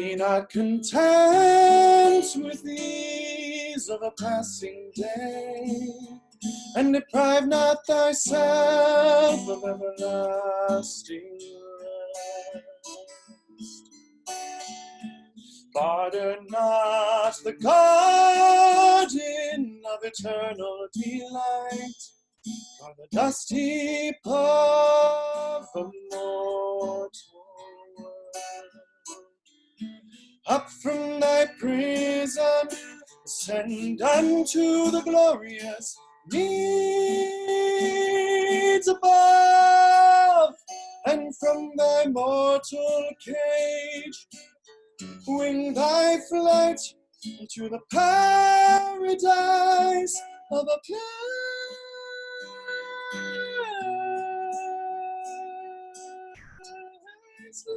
Be not content with ease of a passing day, and deprive not thyself of everlasting rest. Barter not the garden of eternal delight for the dust heap of a mortal world. Up from thy prison, ascend unto the glorious meads above, and from thy mortal cage, wing thy flight to the paradise of a priceless.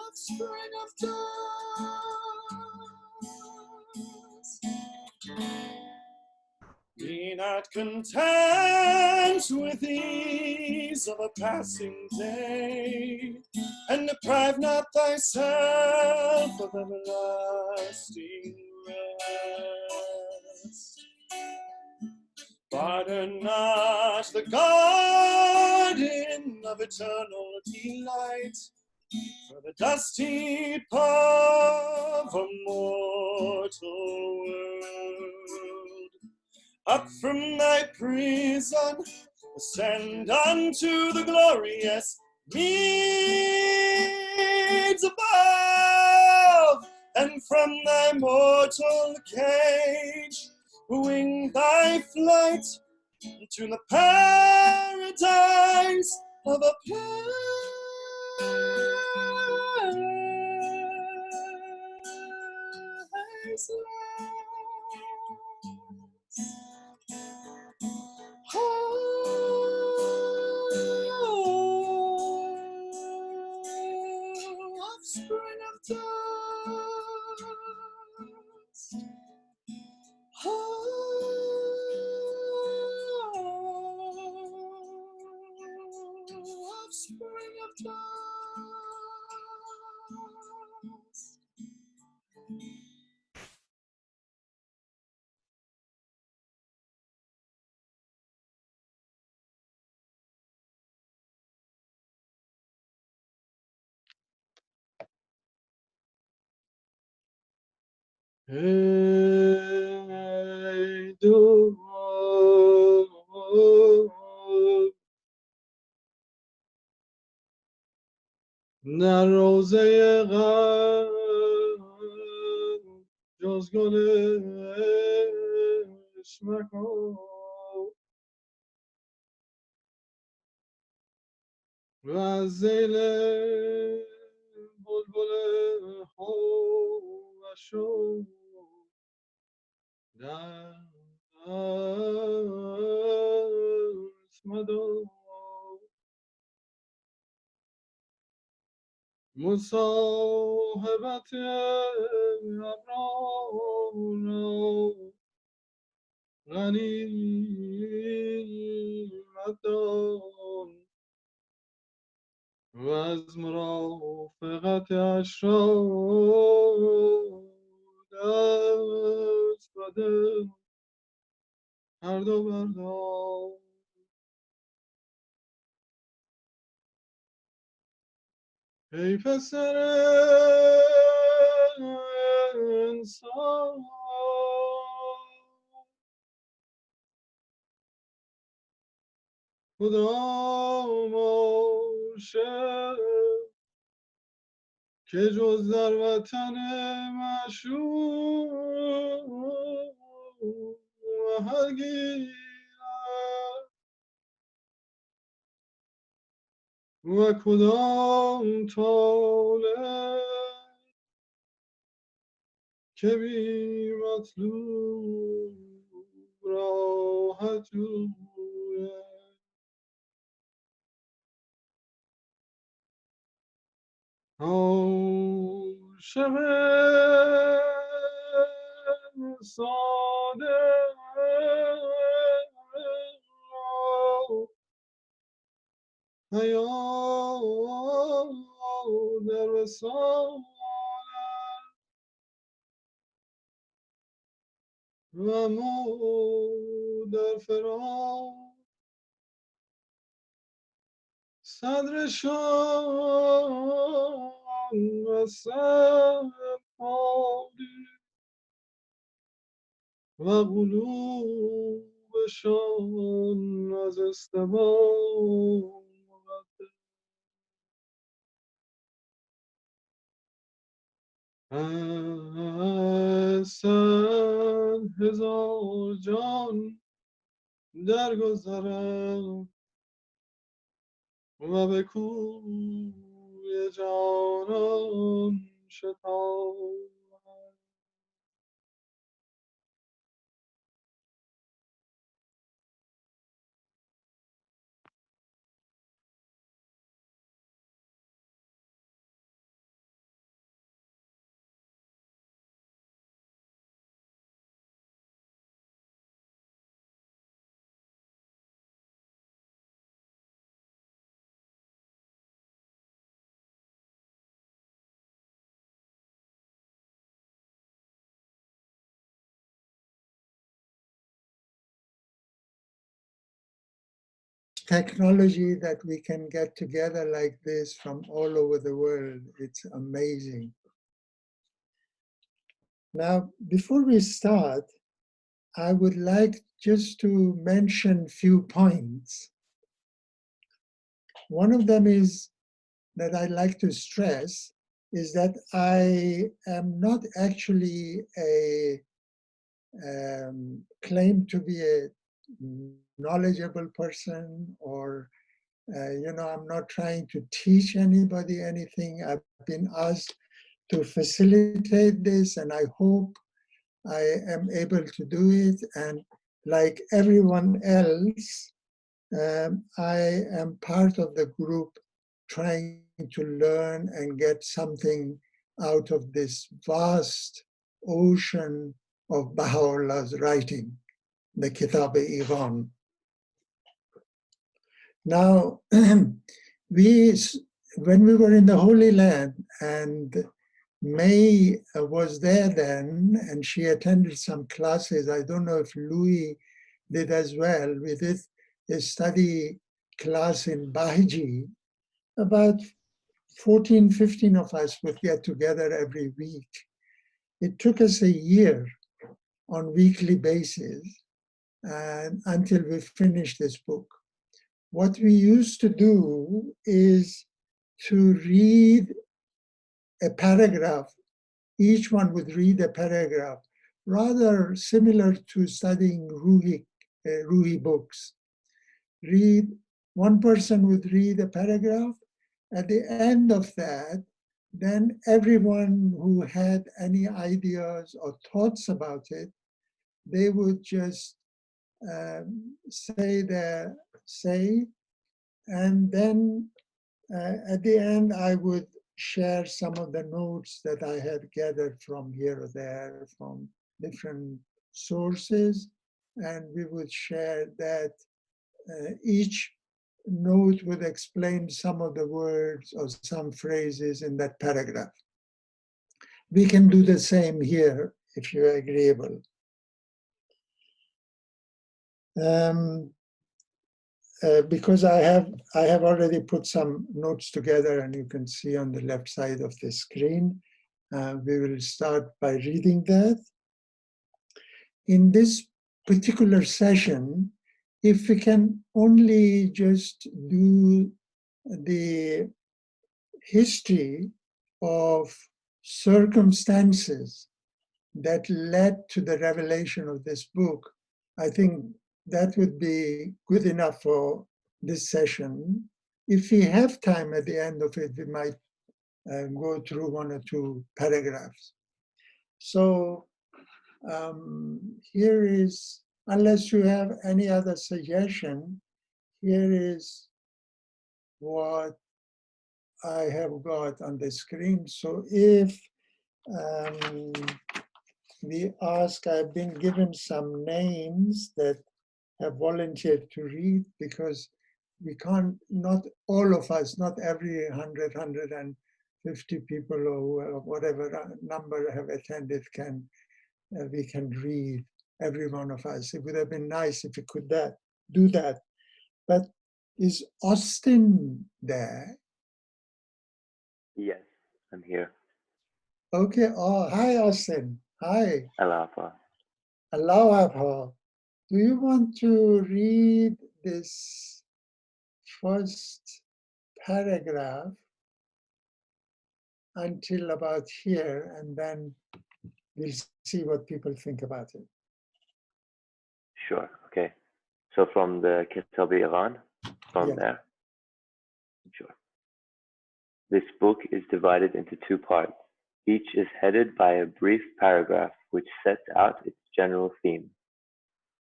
Offspring of dust. Be not content with ease of a passing day, and deprive not thyself of everlasting rest. Barter not the garden of eternal delight for the dust heap of a mortal world. Up from thy prison, ascend unto the glorious meads above, and from thy mortal cage, wing thy flight to the paradise of a priceless. Offspring of dust. Offspring of dust. ای دو در روضه غم جز گل عشق مکن و از ذیل بلبل خوبشو دست مدار مصاحبت ابرار غنیمت دار و از مرافقت اشرار دست بده هر دو بردار. ای پسر انسان کدام عاشق که جز در وطن معشوق محل گیرد و کدام طالب که بی مطلوب راحت جوید. عاشق ساده حیا در وصال و مو در فراق صدرشان از سر خالی و قلوبشان از استبان از 100,000 جان درگذرم و به کوی جانان شتابم. Technology that we can get together like this from all over the world. It's amazing. Now, before we start, I would like just to mention a few points. One of them is that I'd like to stress is that I am not actually a claim to be a knowledgeable person or I'm not trying to teach anybody anything. I've been asked to facilitate this, and I hope I am able to do it. And like everyone else, I am part of the group trying to learn and get something out of this vast ocean of Baha'u'llah's writing, the Kitáb-i-Íqán. Now, when we were in the Holy Land, and May was there then, and she attended some classes. I don't know if Louis did as well. We did a study class in Bahiji. About 14, 15 of us would get together every week. It took us a year on weekly basis and until we finished this book. What we used to do is to read a paragraph. Each one would read a paragraph, rather similar to studying Ruhi books. One person would read a paragraph. At the end of that, then everyone who had any ideas or thoughts about it, they would just say, and then at the end I would share some of the notes that I had gathered from here or there, from different sources, and we would share that. Each note would explain some of the words or some phrases in that paragraph. We can do the same here if you're agreeable. Because I have already put some notes together, and you can see on the left side of the screen. We will start by reading that. In this particular session, if we can only just do the history of circumstances that led to the revelation of this book, I think that would be good enough for this session. If we have time at the end of it, we might go through one or two paragraphs. So here is, unless you have any other suggestion, here is what I have got on the screen. So if we ask, I've been given some names that have volunteered to read, because we can't, not all of us, not every 100, 150 people or whatever number have attended can, we can read, every one of us. It would have been nice if we could do that. But is Austin there? Yes, I'm here. Okay. Oh, hi, Austin. Hi. Alapa. Aloha. Do you want to read this first paragraph until about here, and then we'll see what people think about it? Sure, okay. So from the Kitáb-i-Íqán, from Yes. there. Sure. This book is divided into two parts. Each is headed by a brief paragraph which sets out its general theme.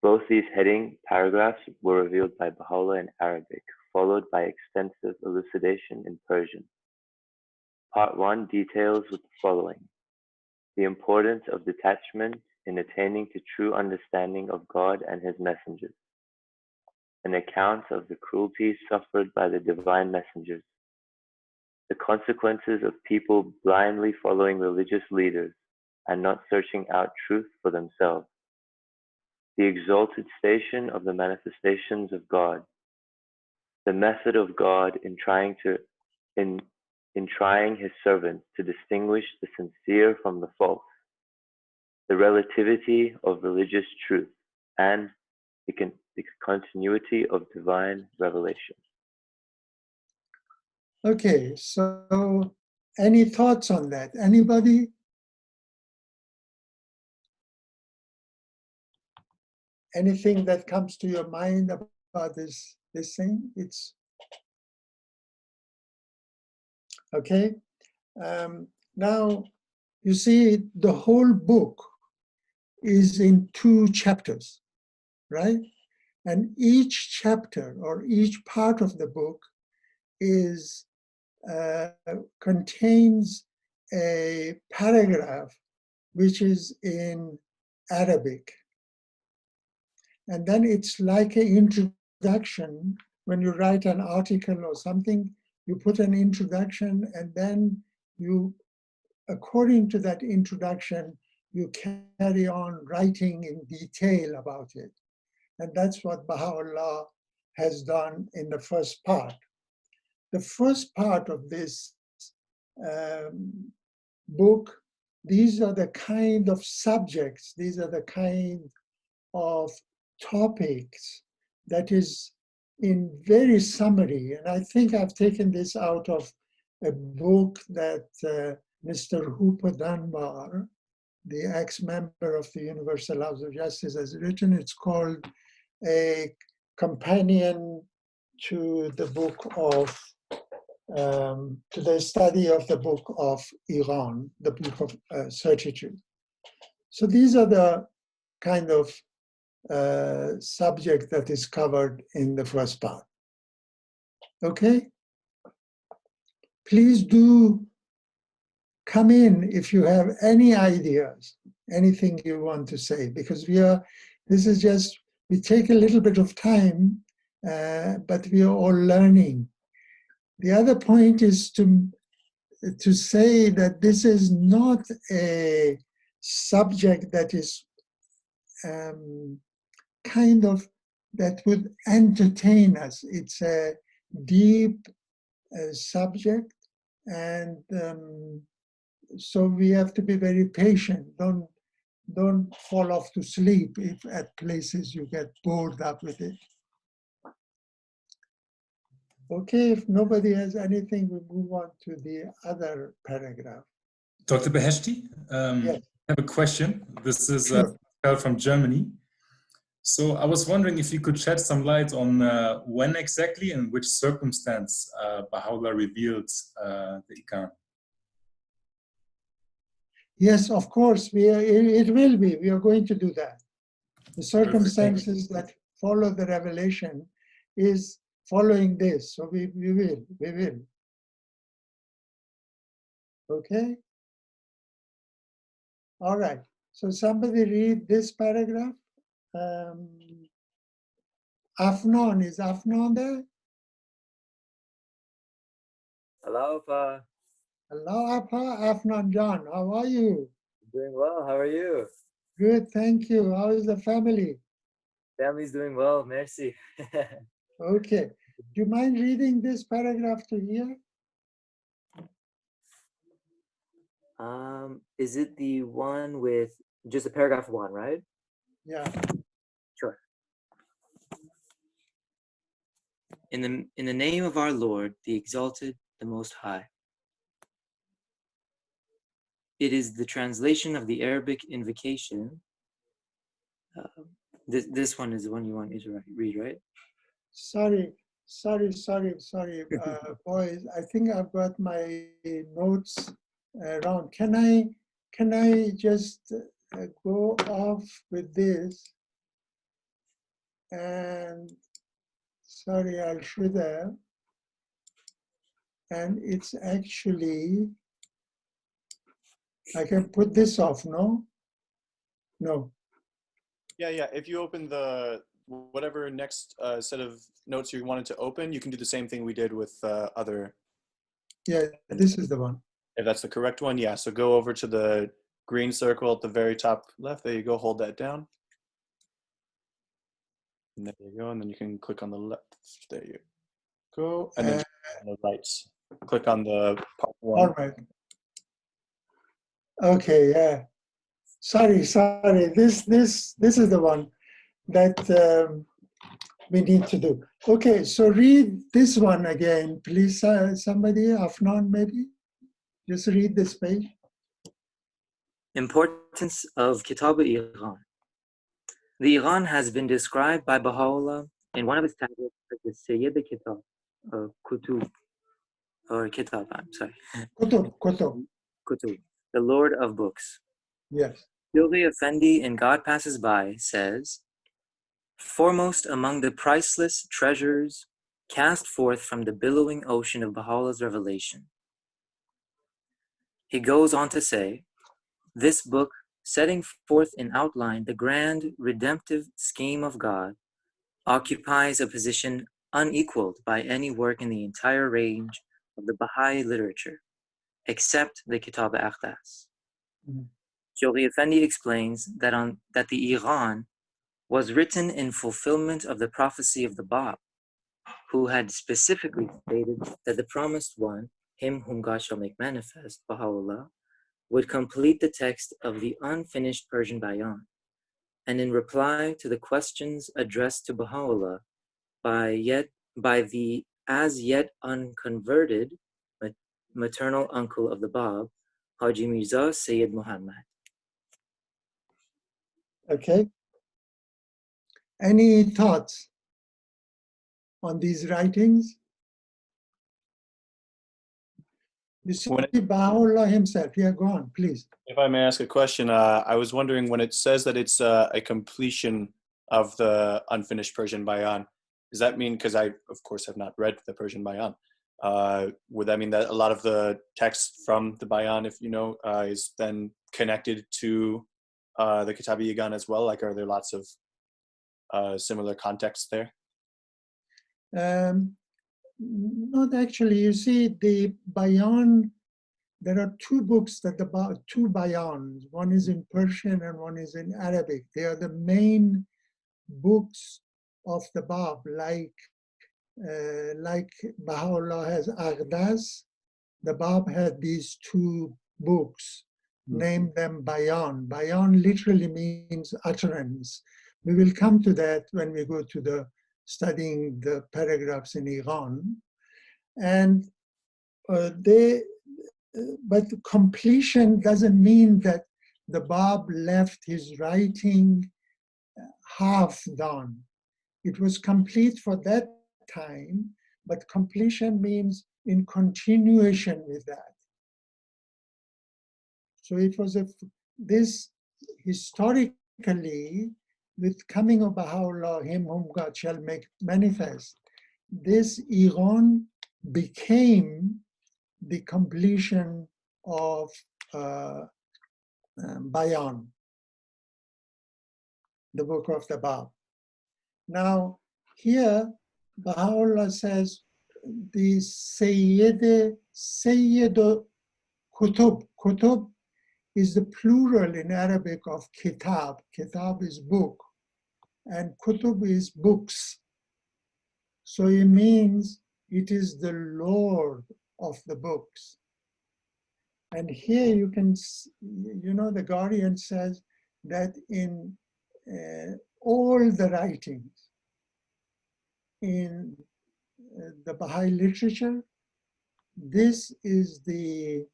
Both these heading paragraphs were revealed by Baha'u'llah in Arabic, followed by extensive elucidation in Persian. Part 1 details with the following: the importance of detachment in attaining to true understanding of God and His messengers, an account of the cruelties suffered by the divine messengers, the consequences of people blindly following religious leaders and not searching out truth for themselves, the exalted station of the manifestations of God, the method of God in trying His servants to distinguish the sincere from the false, the relativity of religious truth, and the continuity of divine revelation. Okay, so any thoughts on that? Anybody? Anything that comes to your mind about this thing? It's okay. Now, you see, the whole book is in 2 chapters, right? And each chapter or each part of the book is contains a paragraph which is in Arabic. And then it's like an introduction. When you write an article or something, you put an introduction, and then you, according to that introduction, you carry on writing in detail about it. And that's what Baha'u'llah has done in the first part. The first part of this book, these are the kind of subjects, these are the kind of topics that is in very summary. And I think I've taken this out of a book that Mr. Hooper Dunbar, the ex-member of the Universal House of Justice, has written. It's called A Companion to the Book of, to the study of the Book of Iran, the Book of Certitude. So these are the kind of subject that is covered in the first part. Okay? Please do come in if you have any ideas, anything you want to say, because this is just, we take a little bit of time, but we are all learning. The other point is to say that this is not a subject that is kind of that would entertain us. It's a deep subject, and so we have to be very patient. Don't fall off to sleep if at places you get bored up with it. Okay, if nobody has anything, we move on to the other paragraph. Dr. Beheshti, Yes. I have a question. This is Sure. from Germany. So I was wondering if you could shed some light on when exactly and which circumstance Baha'u'llah revealed the Iqán. Yes, of course, it will be. We are going to do that. The circumstances that follow the revelation is following this. So we will. Okay? All right. So somebody read this paragraph. Afnan, is Afnan there? Hello, Pa. Hello, Apa, Afnan John. How are you? Doing well. How are you? Good, thank you. How is the family? Family's doing well. Merci. Okay. Do you mind reading this paragraph to here? Is it the one with just a paragraph one, right? Yeah. Sure. In the name of our Lord, the Exalted, the Most High. It is the translation of the Arabic invocation. This one is the one you want me to read, right? Sorry, boys. I think I've got my notes wrong. Can I just go off with this? And sorry, I should have. And it's actually, I can put this off, no? No. Yeah. If you open the whatever next set of notes you wanted to open, you can do the same thing we did with other. Yeah, this is the one. If that's the correct one, yeah. So go over to the green circle at the very top left. There you go. Hold that down. And there you go. And then you can click on the left. There you go. And then on the right, click on the part one. All right. Okay, yeah. Sorry. This is the one that we need to do. Okay, so read this one again, please. Somebody, Afnan, maybe? Just read this page. Importance of Kitáb-i-Íqán. The Iran has been described by Baha'u'llah in one of his tablets as the Sayyid Kitab, Kutub, or Kitab, I'm sorry. Kutub, the Lord of Books. Yes. Shoghi Effendi in God Passes By says, foremost among the priceless treasures cast forth from the billowing ocean of Baha'u'llah's revelation. He goes on to say, this book, setting forth in outline the grand redemptive scheme of God, occupies a position unequaled by any work in the entire range of the Baha'i literature, except the Kitáb-i-Aqdas. Shoghi Effendi explains that the Iran was written in fulfillment of the prophecy of the Bab, who had specifically stated that the promised one, him whom God shall make manifest, Baha'u'llah, would complete the text of the unfinished Persian Bayan, and in reply to the questions addressed to Baha'u'llah by the as yet unconverted maternal uncle of the Bab, Haji Mirza Sayyid Muhammad. Okay. Any thoughts on these writings? You see Baha'u'llah himself. Yeah, go on, please. If I may ask a question, I was wondering when it says that it's a completion of the unfinished Persian Bayan, does that mean, because I, of course, have not read the Persian Bayan, would that mean that a lot of the text from the Bayan, if you know, is then connected to the Kitáb-i-Íqán as well? Like, are there lots of similar contexts there? Not actually. You see, the Bayan, there are two books that two Bayans. One is in Persian and one is in Arabic. They are the main books of the Bab, like Baha'u'llah has Aqdas. The Bab had these two books, name them Bayan. Bayan literally means utterance. We will come to that when we go to the studying the paragraphs in Iran. And but completion doesn't mean that the Bab left his writing half done. It was complete for that time, but completion means in continuation with that. So it was this historically, with coming of Baha'u'llah, him whom God shall make manifest, this Iran became the completion of Bayan, the book of the Bab. Now, here, Baha'u'llah says, the Sayyid Kutub. Kutub is the plural in Arabic of Kitab. Kitab is book, and Kutub is books. So it means it is the Lord of the books. And here you can, the Guardian says that in all the writings in the Baha'i literature, this is the,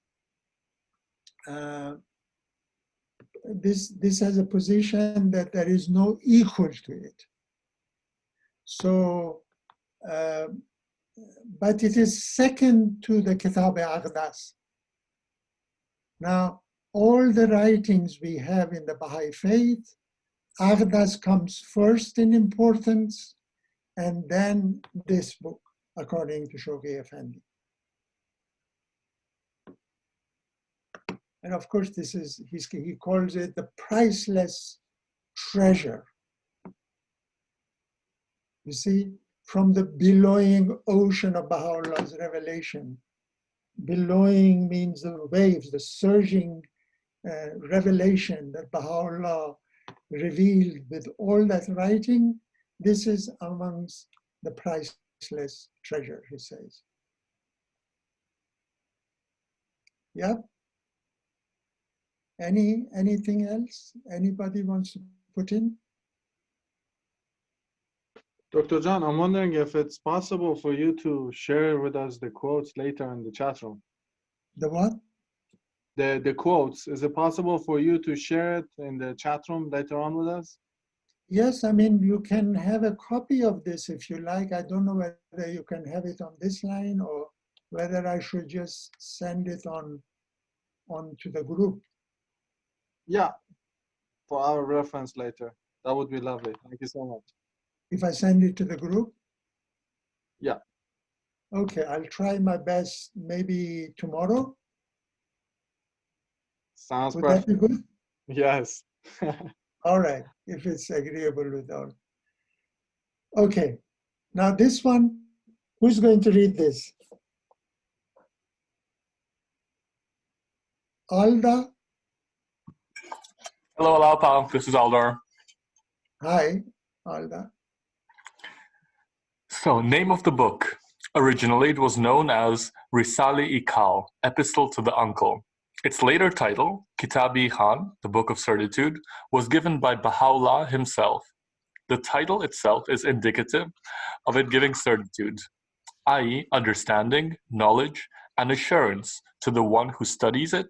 this has a position that there is no equal to it. So, but it is second to the Kitáb-i-Íqán. Now, all the writings we have in the Baha'i faith, Aqdas comes first in importance, and then this book, according to Shoghi Effendi. And of course, this is, he calls it the priceless treasure. You see, from the billowing ocean of Baha'u'llah's revelation. Billowing means the waves, the surging revelation that Baha'u'llah revealed with all that writing. This is amongst the priceless treasure, he says. Yeah? Anything else? Anybody wants to put in? Dr. John, I'm wondering if it's possible for you to share with us the quotes later in the chat room. The what? The quotes. Is it possible for you to share it in the chat room later on with us? Yes, I mean, you can have a copy of this if you like. I don't know whether you can have it on this line or whether I should just send it on to the group. Yeah, for our reference later. That would be lovely. Thank you so much. If I send it to the group? Yeah. Okay, I'll try my best maybe tomorrow. Sounds Would perfect. that be good? Yes. All right, if it's agreeable with all. Okay, now this one, who's going to read this? Alda? Hello, Alapa. This is Aldar. Hi, Alda. So, name of the book. Originally, it was known as Risale-i-Iqal, Epistle to the Uncle. Its later title, Kitáb-i-Íqán, the Book of Certitude, was given by Baha'u'llah himself. The title itself is indicative of it giving certitude, i.e., understanding, knowledge, and assurance to the one who studies it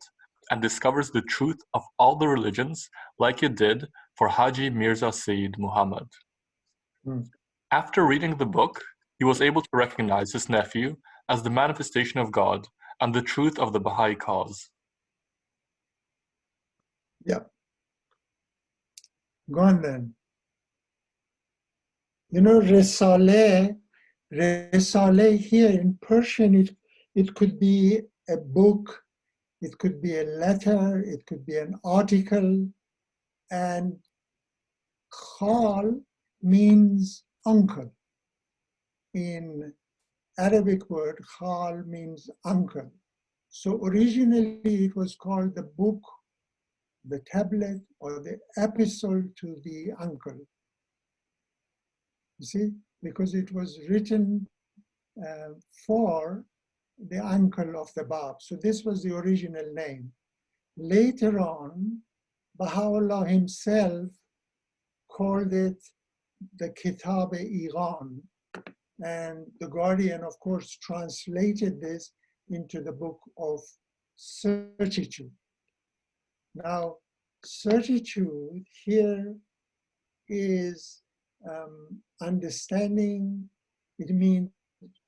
and discovers the truth of all the religions, like it did for Haji Mirza Sayyid Muhammad. After reading the book, he was able to recognize his nephew as the manifestation of God and the truth of the Baha'i cause. Yep. Go on then. You know, Risale here in Persian, it could be a book, it could be a letter, it could be an article, and Khal means uncle. In Arabic word, Khal means uncle. So originally it was called the book, the tablet, or the epistle to the uncle. You see, because it was written for the uncle of the Bab. So this was the original name. Later on, Baha'u'llah himself called it the Kitáb-i-Íqán. And the Guardian, of course, translated this into the Book of Certitude. Now, certitude here is understanding, it means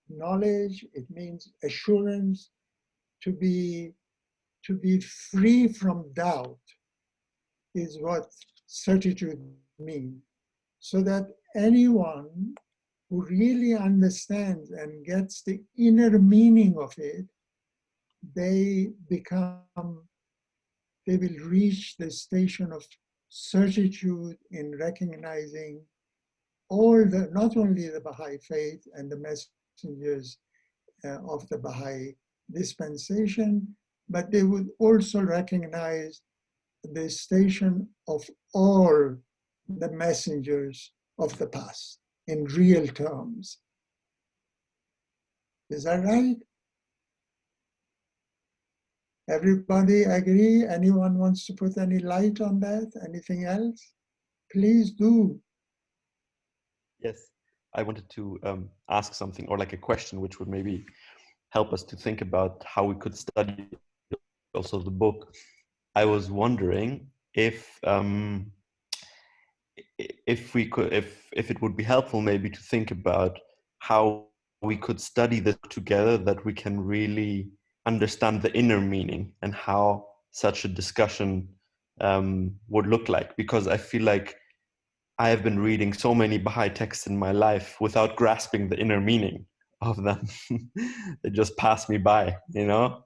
knowledge, it means assurance, to be free from doubt is what certitude means. So that anyone who really understands and gets the inner meaning of it, they will reach the station of certitude in recognizing all the, not only the Baha'i faith and the messengers of the Baha'i dispensation, but they would also recognize the station of all the messengers of the past in real terms. Is that right? Everybody agree? Anyone wants to put any light on that? Anything else? Please do. Yes, I wanted to ask something, or like a question which would maybe help us to think about how we could study also the book. I was wondering if we could, if it would be helpful maybe to think about how we could study this together, that we can really understand the inner meaning and how such a discussion would look like. Because I feel like I have been reading so many Baha'i texts in my life without grasping the inner meaning of them. They just pass me by, you know?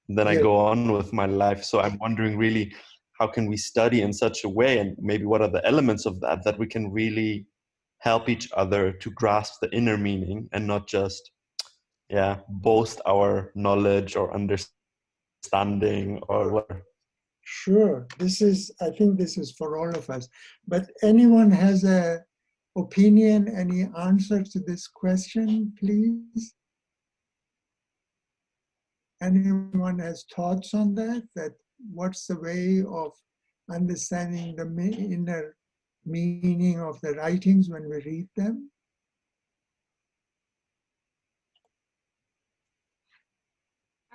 And then I go on with my life. So I'm wondering really, how can we study in such a way, and maybe what are the elements of that, that we can really help each other to grasp the inner meaning and not just, boast our knowledge or understanding or whatever. Sure, I think this is for all of us. But anyone has a opinion, any answer to this question, please? Anyone has thoughts on that? That what's the way of understanding the inner meaning of the writings when we read them?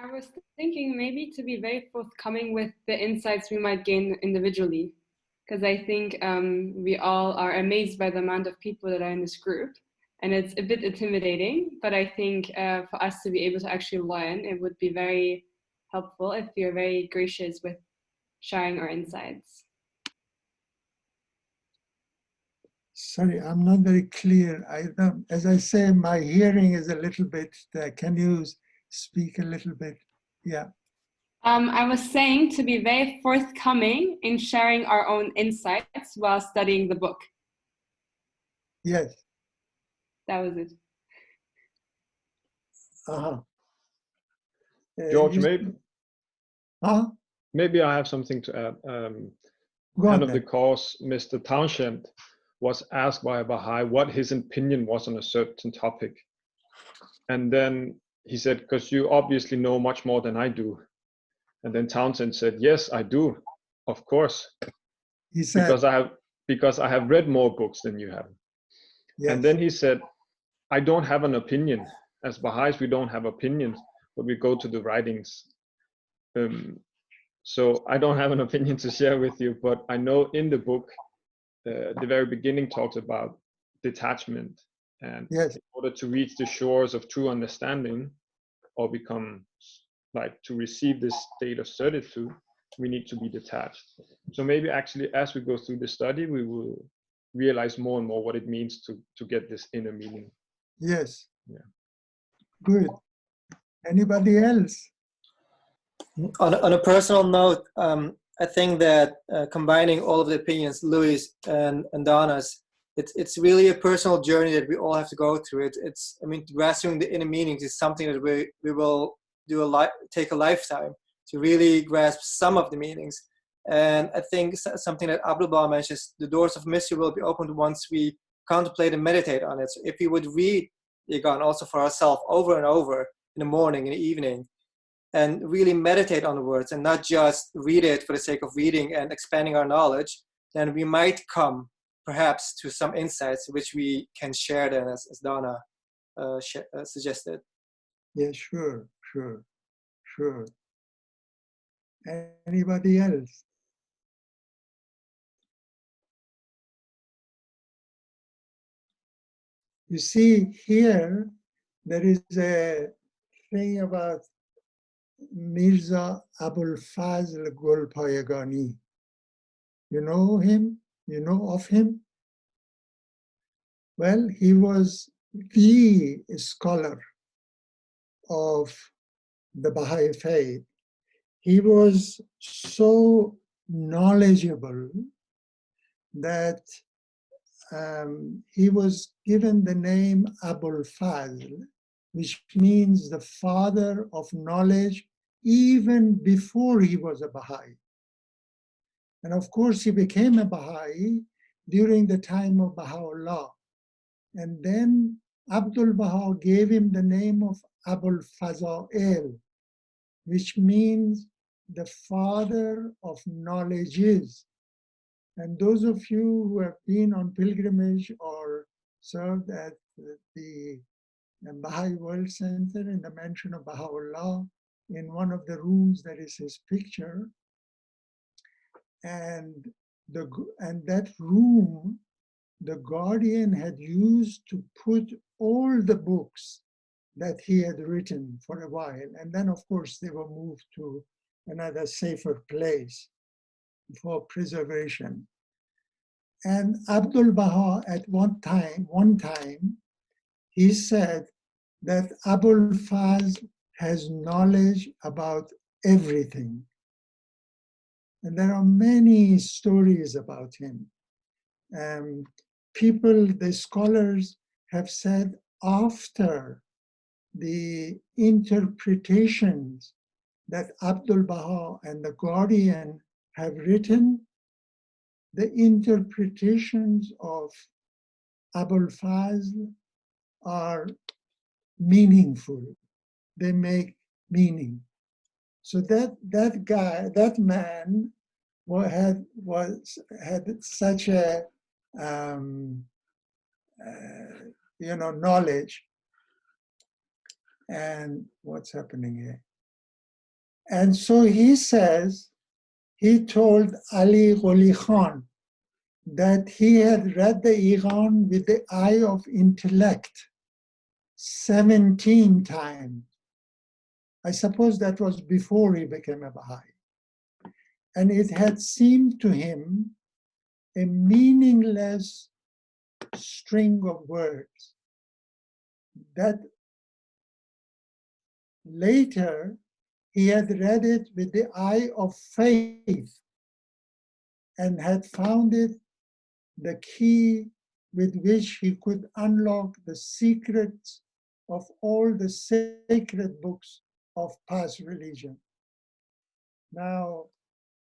I was thinking maybe to be very forthcoming with the insights we might gain individually, because I think we all are amazed by the amount of people that are in this group, and it's a bit intimidating, but I think for us to be able to actually learn, it would be very helpful if you're very gracious with sharing our insights. Sorry, I'm not very clear. As I say, my hearing is a little bit, can you speak a little bit? Yeah. I was saying to be very forthcoming in sharing our own insights while studying the book. Yes. That was it. George, maybe. Maybe I have something to add. End of the course, Mr. Townshend was asked by a Baha'i what his opinion was on a certain topic. And then he said, because you obviously know much more than I do. And then Townsend said, yes, I do, of course. He said, because I have read more books than you have. Yes. And then he said, I don't have an opinion. As Baha'is, we don't have opinions, but we go to the writings. So I don't have an opinion to share with you, but I know in the book, the very beginning talks about detachment. And in order to reach the shores of true understanding, or become like to receive this state of certitude, we need to be detached. So maybe actually as we go through the study, we will realize more and more what it means to get this inner meaning. Yes. Yeah. Good. Anybody else? On a personal note, I think that combining all of the opinions, Louis and Donna's, it's really a personal journey that we all have to go through. I mean, grasping the inner meanings is something that we will take a lifetime to really grasp some of the meanings. And I think something that Abdullah mentions, the doors of mystery will be opened once we contemplate and meditate on it. So if we would read Íqán also for ourselves over and over in the morning, in the evening, and really meditate on the words and not just read it for the sake of reading and expanding our knowledge, then we might come perhaps to some insights which we can share then, as Donna suggested. Yeah, sure. Anybody else? You see here, there is a thing about Mirza Abul Fazl Golpayegani. You know him? You know of him? Well, he was the scholar of the Baha'i faith. He was so knowledgeable that he was given the name Abul Fazl which means the father of knowledge even before he was a Baha'i. And of course, he became a Baha'i during the time of Baha'u'llah. And then Abdul Baha gave him the name of Abul Faza'il, which means the father of knowledges. And those of you who have been on pilgrimage or served at the Baha'i World Center in the mansion of Baha'u'llah, in one of the rooms there is his picture. And that room, the guardian had used to put all the books that he had written for a while. And then, of course, they were moved to another safer place for preservation. And Abdul Baha, at one time, he said that Abul Faz has knowledge about everything. And there are many stories about him. The scholars have said after the interpretations that Abdul Baha and the Guardian have written, the interpretations of Abul Fazl are meaningful. They make meaning. So that man had such a knowledge. And what's happening here? And so he says, he told Ali Gholi Khan that he had read the Íqán with the eye of intellect 17 times. I suppose that was before he became a Baha'i. And it had seemed to him a meaningless string of words that later he had read it with the eye of faith and had found it the key with which he could unlock the secrets of all the sacred books of past religion. Now,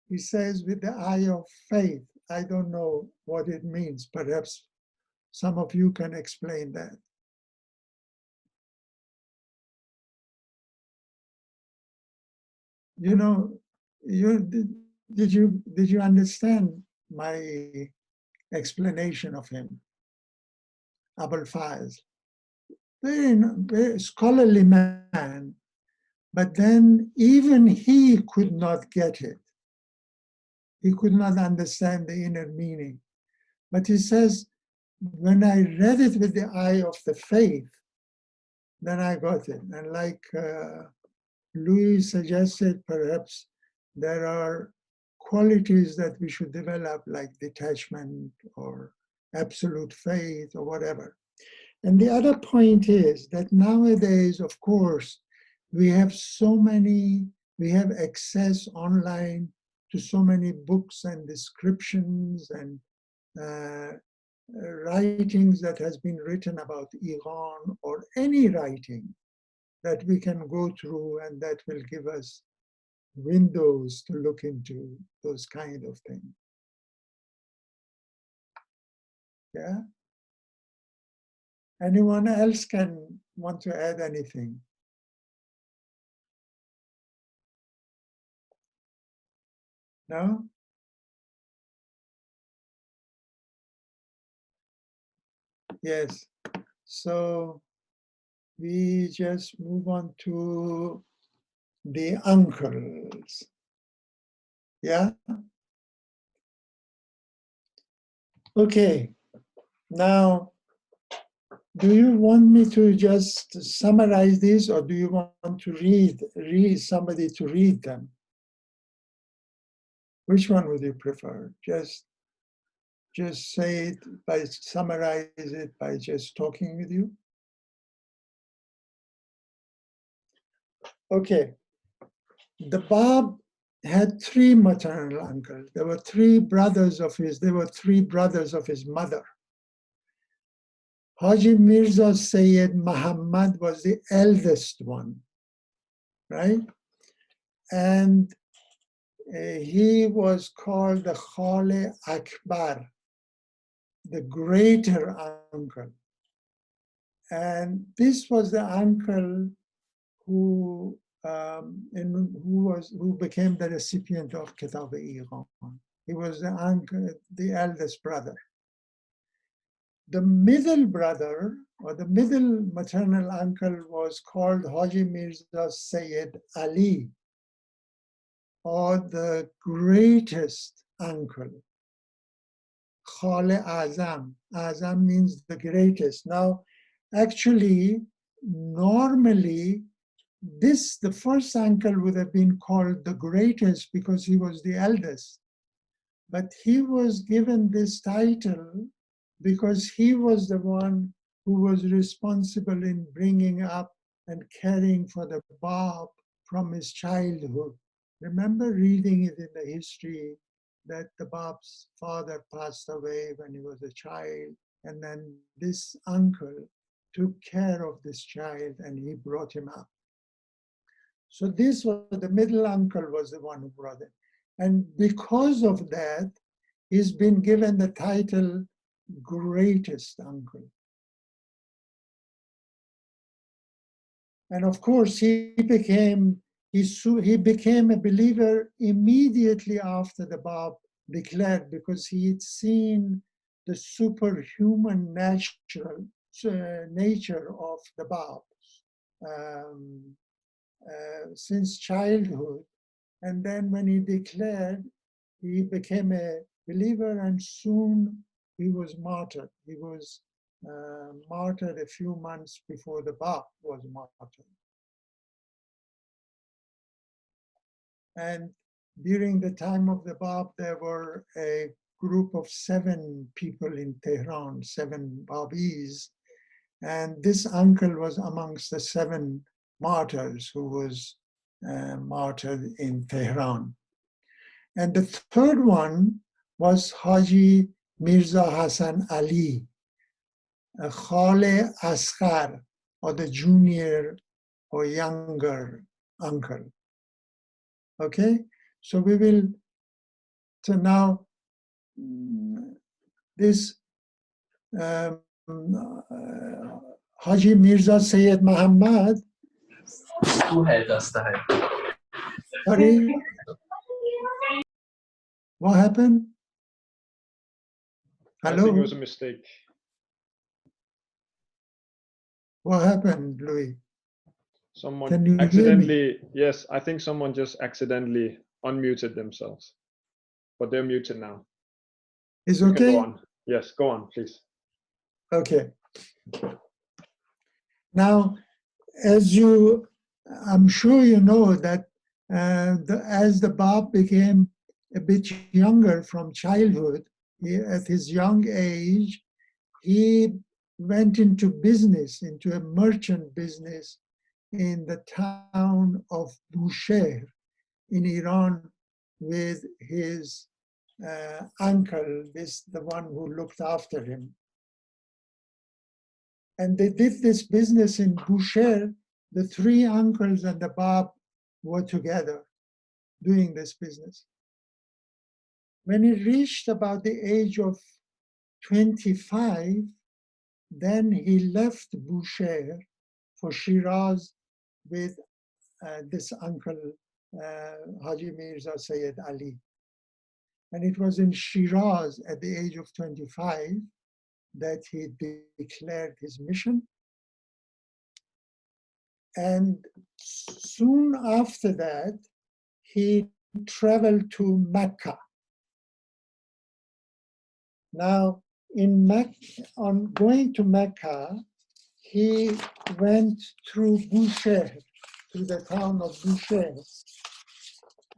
he says with the eye of faith. I don't know what it means. Perhaps some of you can explain that. You know, did you understand my explanation of him? Abul Faz, very scholarly man, but then even he could not get it. He could not understand the inner meaning. But he says, when I read it with the eye of the faith, then I got it. And like Louis suggested, perhaps there are qualities that we should develop, like detachment or absolute faith or whatever. And the other point is that nowadays, of course, we have access online to so many books and descriptions and writings that has been written about Iran, or any writing that we can go through, and that will give us windows to look into those kind of things. Yeah? Anyone else can want to add anything? No? Yes. So we just move on to the uncles. Yeah? Okay. Now, do you want me to just summarize this, or do you want to read somebody to read them? Which one would you prefer? Just say it by, summarize it by just talking with you? Okay. The Bab had 3 maternal uncles. There were 3 brothers of his, mother. Haji Mirza Sayyid Muhammad was the eldest one, right? And he was called the Khale Akbar, the greater uncle. And this was the uncle who became the recipient of Kitáb-i-Íqán. He was the uncle, the eldest brother. The middle brother, or the middle maternal uncle, was called Haji Mirza Sayyid Ali, or the greatest uncle. Khale Azam. Azam means the greatest. Now, actually, normally, the first uncle would have been called the greatest because he was the eldest. But he was given this title because he was the one who was responsible in bringing up and caring for the Bab from his childhood. Remember reading it in the history that the Bab's father passed away when he was a child, and then this uncle took care of this child and he brought him up. So this was the middle uncle, was the one who brought him. And because of that, he's been given the title greatest uncle. And of course, he became a believer immediately after the Bab declared, because he had seen the superhuman nature of the Bab since childhood. And then when he declared, he became a believer, and soon he was martyred. He was martyred a few months before the Bab was martyred. And during the time of the Bab, there were a group of 7 people in Tehran, 7 Babis. And this uncle was amongst the 7 martyrs who was martyred in Tehran. And the third one was Haji Mirza Hassan Ali, Khale Asghar, or the junior or younger uncle. Okay, so so now this Haji Mirza Sayyid Muhammad. Who had us time? Sorry? What happened? Hello? I think it was a mistake. What happened, Louis? Someone Can you accidentally, yes, I think someone just accidentally unmuted themselves, but they're muted now. Is You okay? can go on. Yes, go on, please. Okay. Now, I'm sure you know that as the Bab became a bit younger from childhood, at his young age, he went into business, into a merchant business in the town of Bushehr in Iran with his uncle, the one who looked after him. And they did this business in Bushehr. The 3 uncles and the Bab were together doing this business. When he reached about the age of 25, then he left Bushehr for Shiraz with this uncle, Haji Mirza Sayyid Ali. And it was in Shiraz at the age of 25 that he declared his mission. And soon after that, he traveled to Mecca. Now, on going to Mecca, he went through Bushehr, to the town of Bushehr.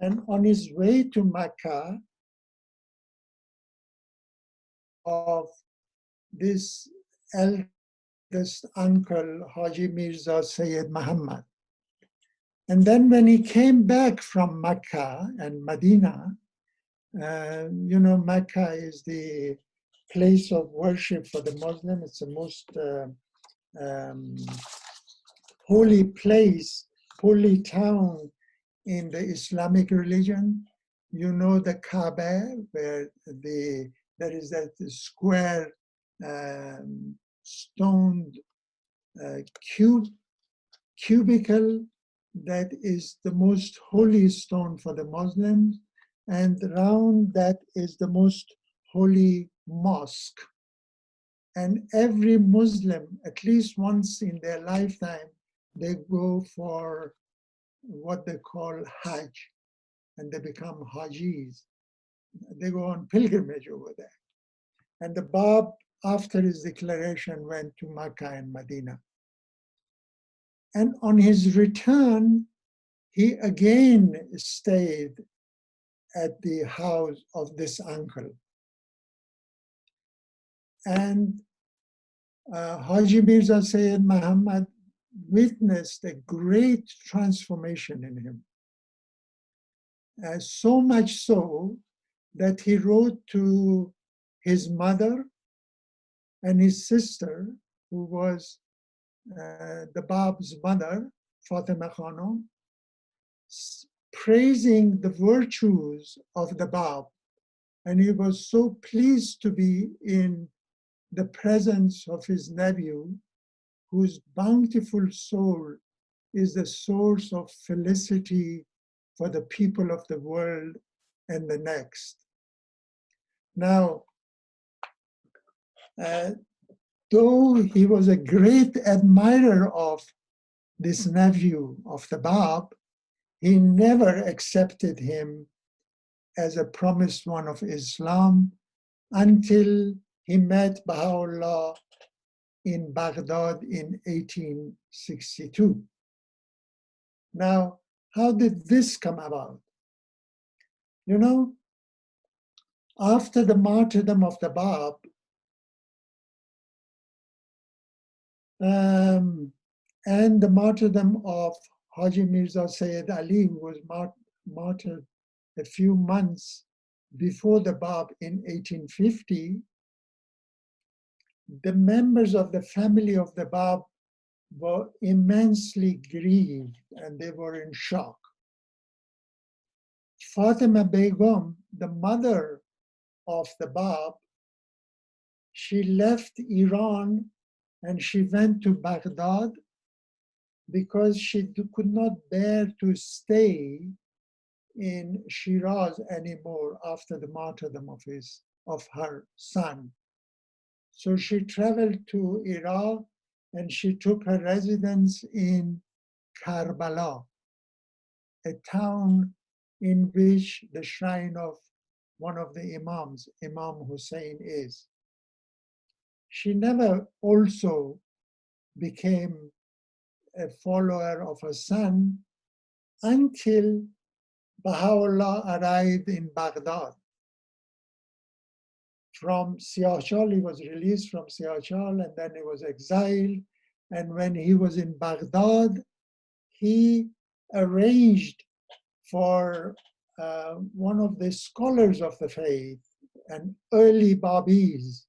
And on his way to Mecca, of this eldest uncle, Haji Mirza Sayyid Muhammad. And then when he came back from Mecca and Medina, Mecca is the place of worship for the Muslim. It's the most holy place, holy town in the Islamic religion. You know the Kaaba, where there is that square stoned cubicle that is the most holy stone for the Muslims, and round that is the most holy mosque. And every Muslim, at least once in their lifetime, they go for what they call Hajj, and they become Hajis. They go on pilgrimage over there. And the Bab, after his declaration, went to Makkah and Medina. And on his return, he again stayed at the house of this uncle. And Haji Mirza Sayyid Muhammad witnessed a great transformation in him. So much so that he wrote to his mother and his sister, who was the Bab's mother, Fatima Khanum, praising the virtues of the Bab. And he was so pleased to be in the presence of his nephew, whose bountiful soul is the source of felicity for the people of the world and the next. Now, though he was a great admirer of this nephew of the Bab, he never accepted him as a promised one of Islam until he met Baha'u'llah in Baghdad in 1862. Now, how did this come about? You know, after the martyrdom of the Bab, and the martyrdom of Haji Mirza Sayyid Ali, who was martyred a few months before the Bab in 1850, the members of the family of the Bab were immensely grieved and they were in shock. Fatima Begum, the mother of the Bab, she left Iran and she went to Baghdad because she could not bear to stay in Shiraz anymore after the martyrdom of her son. So she traveled to Iraq and she took her residence in Karbala, a town in which the shrine of one of the Imams, Imam Hussein, is. She never also became a follower of her son until Baha'u'llah arrived in Baghdad. From Siahchal, he was released from Siahchal and then he was exiled. And when he was in Baghdad, he arranged for one of the scholars of the faith, an early Babis,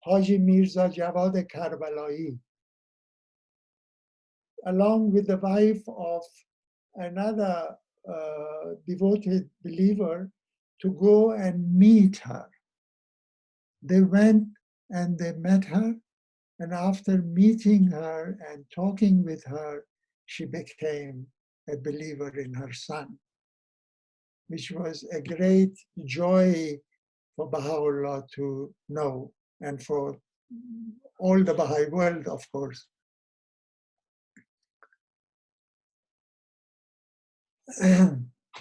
Haji Mirza Jawad Karbalai, along with the wife of another devoted believer, to go and meet her. They went and they met her, and after meeting her and talking with her, she became a believer in her son, which was a great joy for Baha'u'llah to know, and for all the Baha'i world, of course.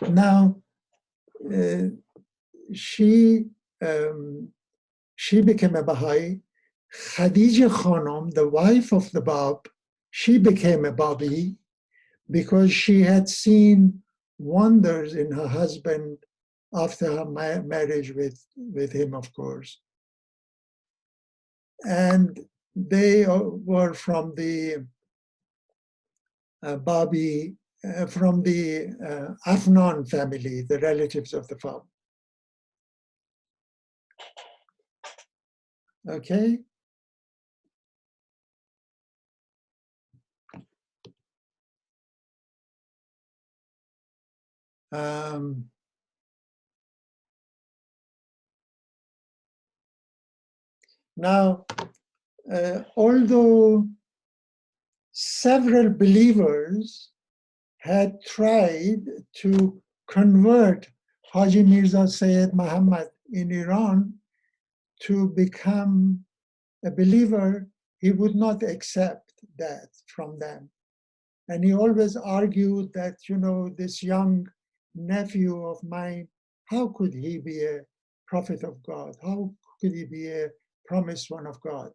Now, she became a Baha'i. Khadija Khanum, the wife of the Bab, she became a Babi because she had seen wonders in her husband after her marriage with him, of course. And they were from the Babi, from the Afnan family, the relatives of the Bab. Okay? Now, although several believers had tried to convert Haji Mirza Sayyid Muhammad in Iran to become a believer, he would not accept that from them. And he always argued that, you know, this young nephew of mine, how could he be a prophet of God? How could he be a promised one of God?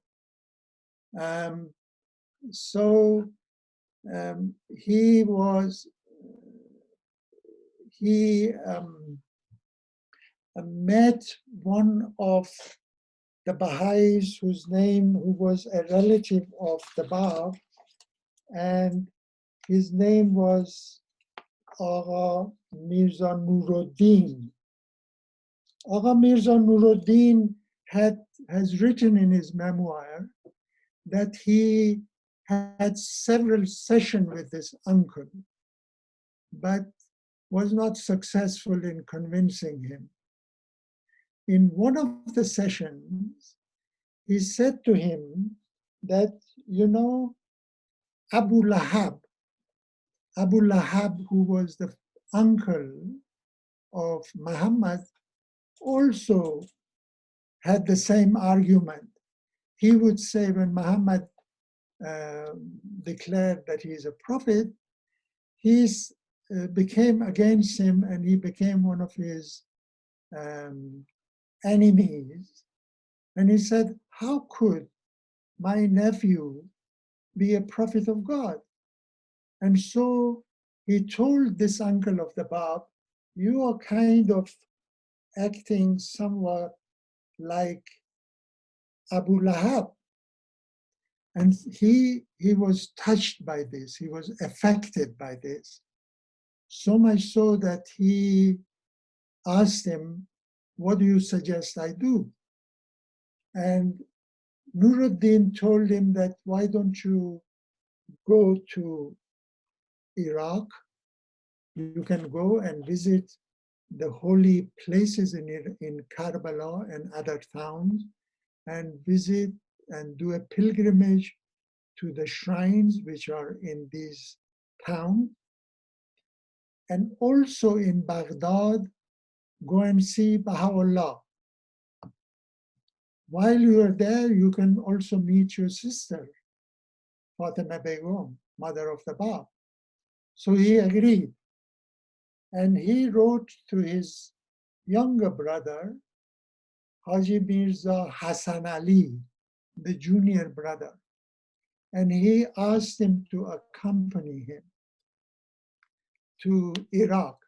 He met one of the Baha'is who was a relative of the Bab, and his name was Agha Mirza Nuruddin. Agha Mirza Nuruddin has written in his memoir that he had several sessions with his uncle, but was not successful in convincing him. In one of the sessions, he said to him that, you know, Abu Lahab, who was the uncle of Muhammad, also had the same argument. He would say when Muhammad declared that he is a prophet, he became against him and he became one of his enemies. And he said, how could my nephew be a prophet of God? And so he told this uncle of the Bab, you are kind of acting somewhat like Abu Lahab. And he was touched by this, he was affected by this, so much so that he asked him, what do you suggest I do? And Nuruddin told him that, why don't you go to Iraq? You can go and visit the holy places in Karbala and other towns, and visit and do a pilgrimage to the shrines which are in these towns. And also in Baghdad, go and see Baha'u'llah. While you are there, you can also meet your sister, Fatima Begum, mother of the Bab. So he agreed. And he wrote to his younger brother, Haji Mirza Hassan Ali, the junior brother. And he asked him to accompany him to Iraq.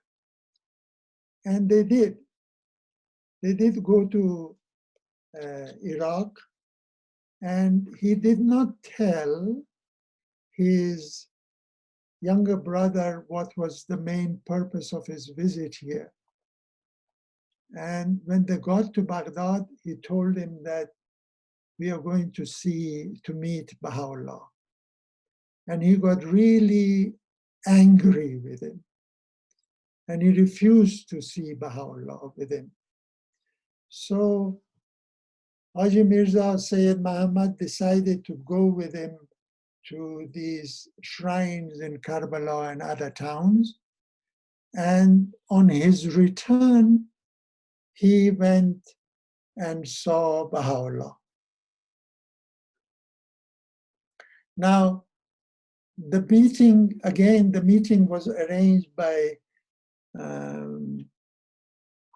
And they did. They did go to Iraq, and he did not tell his younger brother what was the main purpose of his visit here. And when they got to Baghdad, he told him that we are going to meet Baha'u'llah. And he got really angry with him. And he refused to see Baha'u'llah with him. So Haji Mirza Sayyid Muhammad decided to go with him to these shrines in Karbala and other towns. And on his return, he went and saw Baha'u'llah. Now, the meeting was arranged by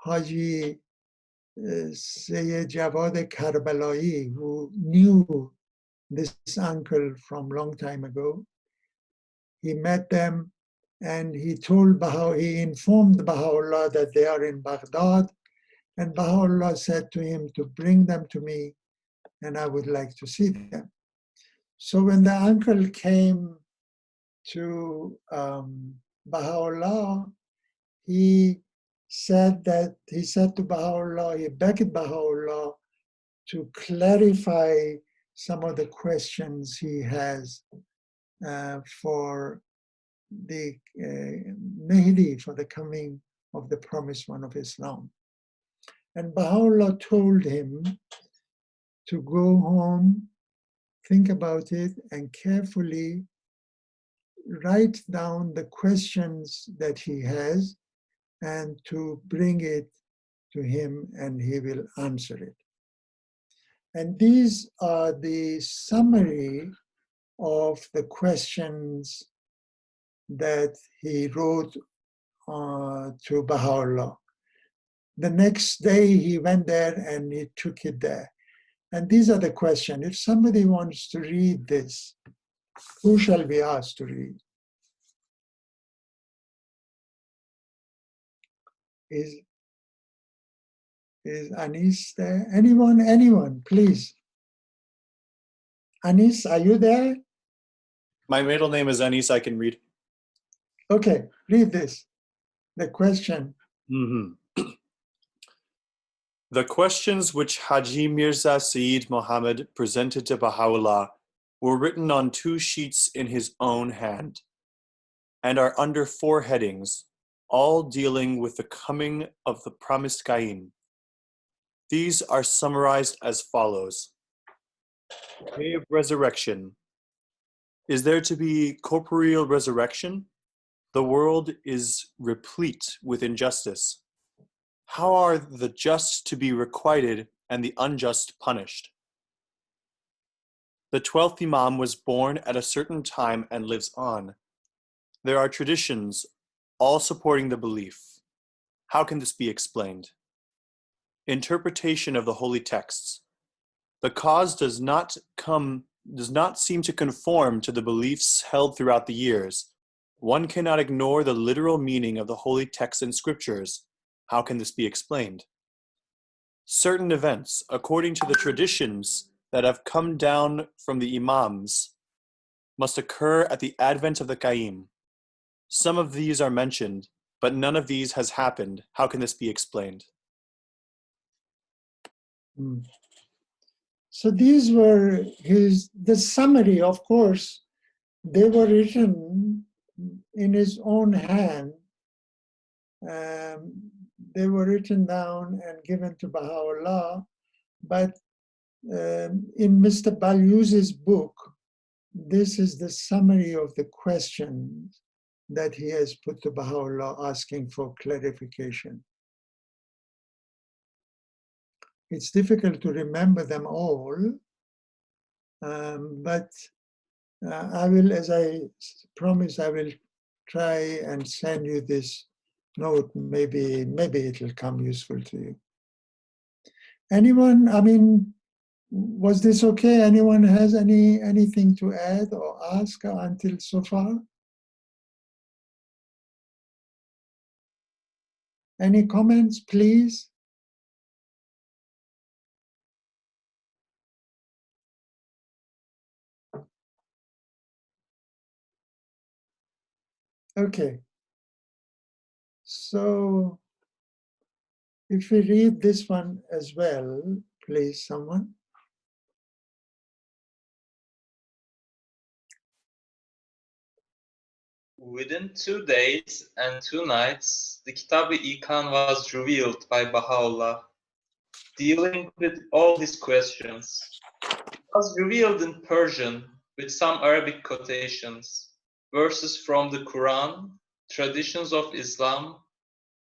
Haji Sayyid Jawad Karbalai, who knew this uncle from long time ago. He met them and he informed Baha'u'llah that they are in Baghdad, and Baha'u'llah said to him to bring them to me and I would like to see them. So when the uncle came to Baha'u'llah, he said to Baha'u'llah, he begged Baha'u'llah to clarify some of the questions he has for the Mahdi, for the coming of the promised one of Islam. And Baha'u'llah told him to go home, think about it, and carefully write down the questions that he has and to bring it to him, and he will answer it. And these are the summary of the questions that he wrote to Baha'u'llah. The next day he went there and he took it there. And these are the questions. If somebody wants to read this, who shall we ask to read? Is Anis there? Anyone, please. Anis, are you there? My middle name is Anis, I can read. Okay, read this. The question. The questions which Haji Mirza Sayyid Muhammad presented to Baha'u'llah were written on 2 sheets in his own hand and are under 4 headings, all dealing with the coming of the promised Qaim. These are summarized as follows. Day of resurrection. Is there to be corporeal resurrection? The world is replete with injustice. How are the just to be requited and the unjust punished? The 12th Imam was born at a certain time and lives on. There are traditions, all supporting the belief. How can this be explained? Interpretation of the holy texts. The cause does not seem to conform to the beliefs held throughout the years. One cannot ignore the literal meaning of the holy texts and scriptures. How can this be explained? Certain events, according to the traditions that have come down from the Imams, must occur at the advent of the Qaim. Some of these are mentioned, but none of these has happened. How can this be explained? So these were the summary, of course, they were written in his own hand. They were written down and given to Baha'u'llah, but in Mr. Balyuz's book, this is the summary of the questions that he has put to Baha'u'llah asking for clarification. It's difficult to remember them all, but I will, as I promised, I will try and send you this note. Maybe it will come useful to you. Anyone, I mean, was this okay? Anyone has anything to add or ask until so far? Any comments, please? Okay. So if we read this one as well, please, someone. Within 2 days and 2 nights, the Kitáb-i-Íqán was revealed by Baha'u'llah, dealing with all these questions. It was revealed in Persian with some Arabic quotations, verses from the Quran, traditions of Islam,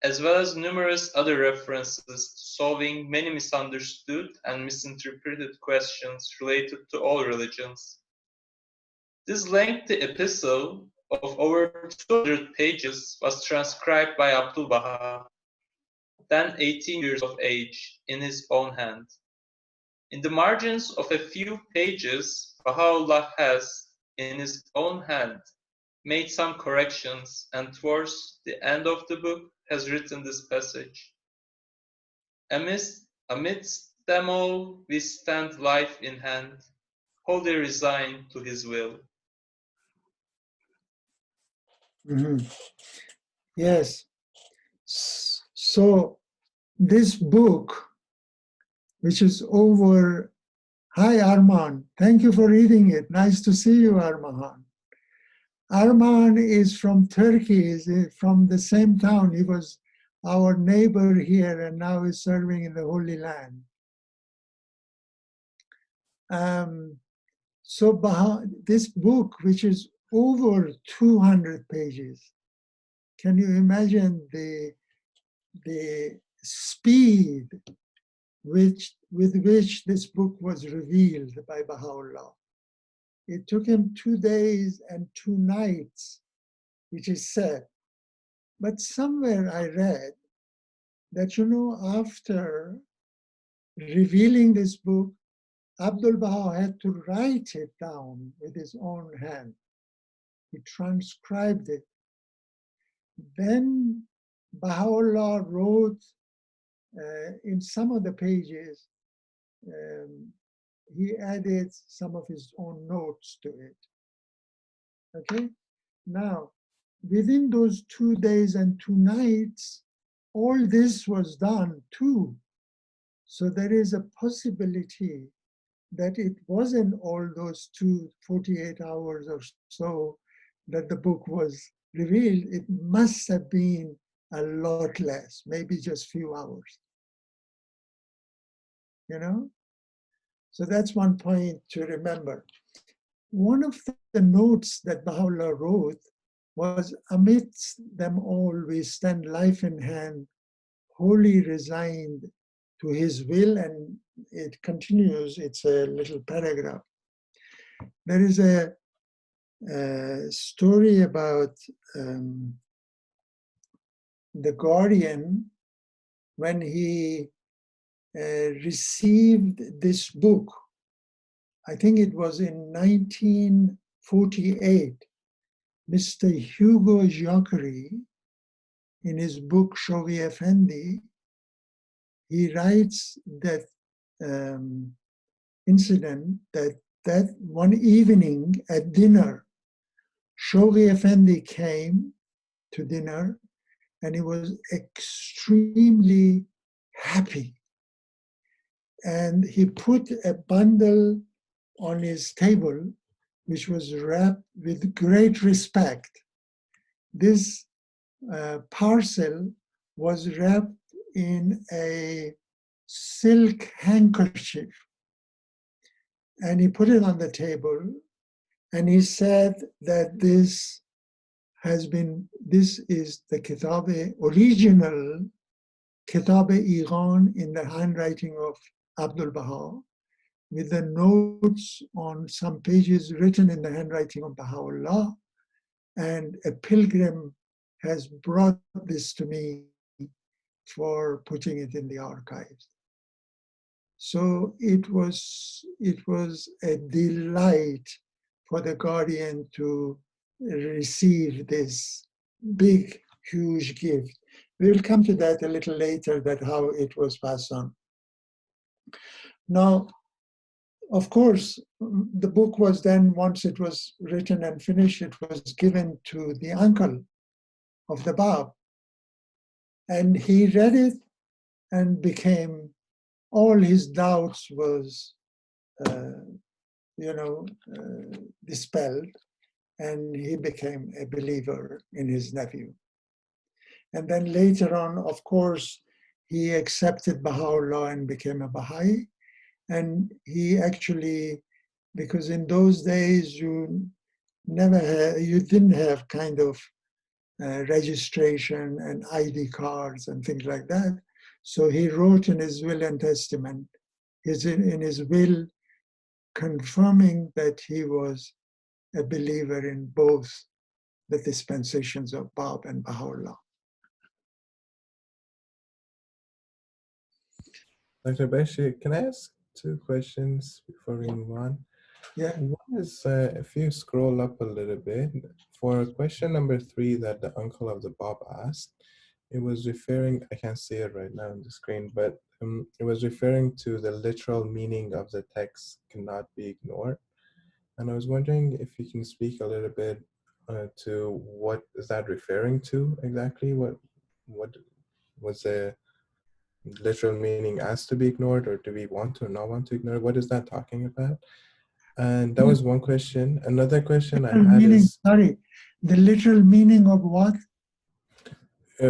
as well as numerous other references solving many misunderstood and misinterpreted questions related to all religions. This lengthy epistle of over 200 pages was transcribed by Abdul Baha, then 18 years of age, in his own hand. In the margins of a few pages, Baha'u'llah has, in his own hand, made some corrections, and towards the end of the book has written this passage. Amidst them all, we stand life in hand, wholly resigned to his will. Yes. So this book which is over. Hi, Arman. Thank you for reading it. Nice to see you, Arman. Arman is from Turkey, is from the same town. He was our neighbor here and now is serving in the Holy Land. So this book, which is over 200 pages, can you imagine the speed with which this book was revealed by Baha'u'llah? It took him 2 days and 2 nights, which is said. But somewhere I read that, after revealing this book, Abdul Baha had to write it down with his own hand. He transcribed it. Then Baha'u'llah wrote in some of the pages, he added some of his own notes to it. Okay? Now, within those 2 days and 2 nights, all this was done too. So there is a possibility that it wasn't all those 48 hours or so that the book was revealed. It must have been a lot less, maybe just few hours. So that's one point to remember. One of the notes that Baha'u'llah wrote was, amidst them all we stand life in hand, wholly resigned to his will, and it continues, it's a little paragraph. There is a story about the guardian when he received this book. I think it was in 1948. Mr. Hugo Jacquerie, in his book Shoghi Effendi, he writes that incident that one evening at dinner, Shoghi Effendi came to dinner and he was extremely happy. And he put a bundle on his table, which was wrapped with great respect. This parcel was wrapped in a silk handkerchief. And he put it on the table and he said that this is the original Kitáb-i-Íqán in the handwriting of Abdul Baha, with the notes on some pages written in the handwriting of Baha'u'llah, and a pilgrim has brought this to me for putting it in the archives. So it was a delight for the guardian to receive this big, huge gift. We will come to that a little later, that how it was passed on. Now, of course, the book was then, once it was written and finished, it was given to the uncle of the Bab. And he read it and became, all his doubts was, dispelled, and he became a believer in his nephew. And then later on, of course, he accepted Baha'u'llah and became a Baha'i. And he actually, because in those days you didn't have kind of registration and ID cards and things like that. So he wrote in his will and testament, in his will, confirming that he was a believer in both the dispensations of Bab and Baha'u'llah. Dr. Bashir, can I ask 2 questions before we move on? Yeah. One is, if you scroll up a little bit, for question number 3 that the uncle of the Bab asked, it was referring, I can't see it right now on the screen, but it was referring to the literal meaning of the text cannot be ignored. And I was wondering if you can speak a little bit to what is that referring to exactly? What was the literal meaning as to be ignored, or do we want to or not want to ignore? What is that talking about? And that was one question. Another question I had is... Sorry, the literal meaning of what?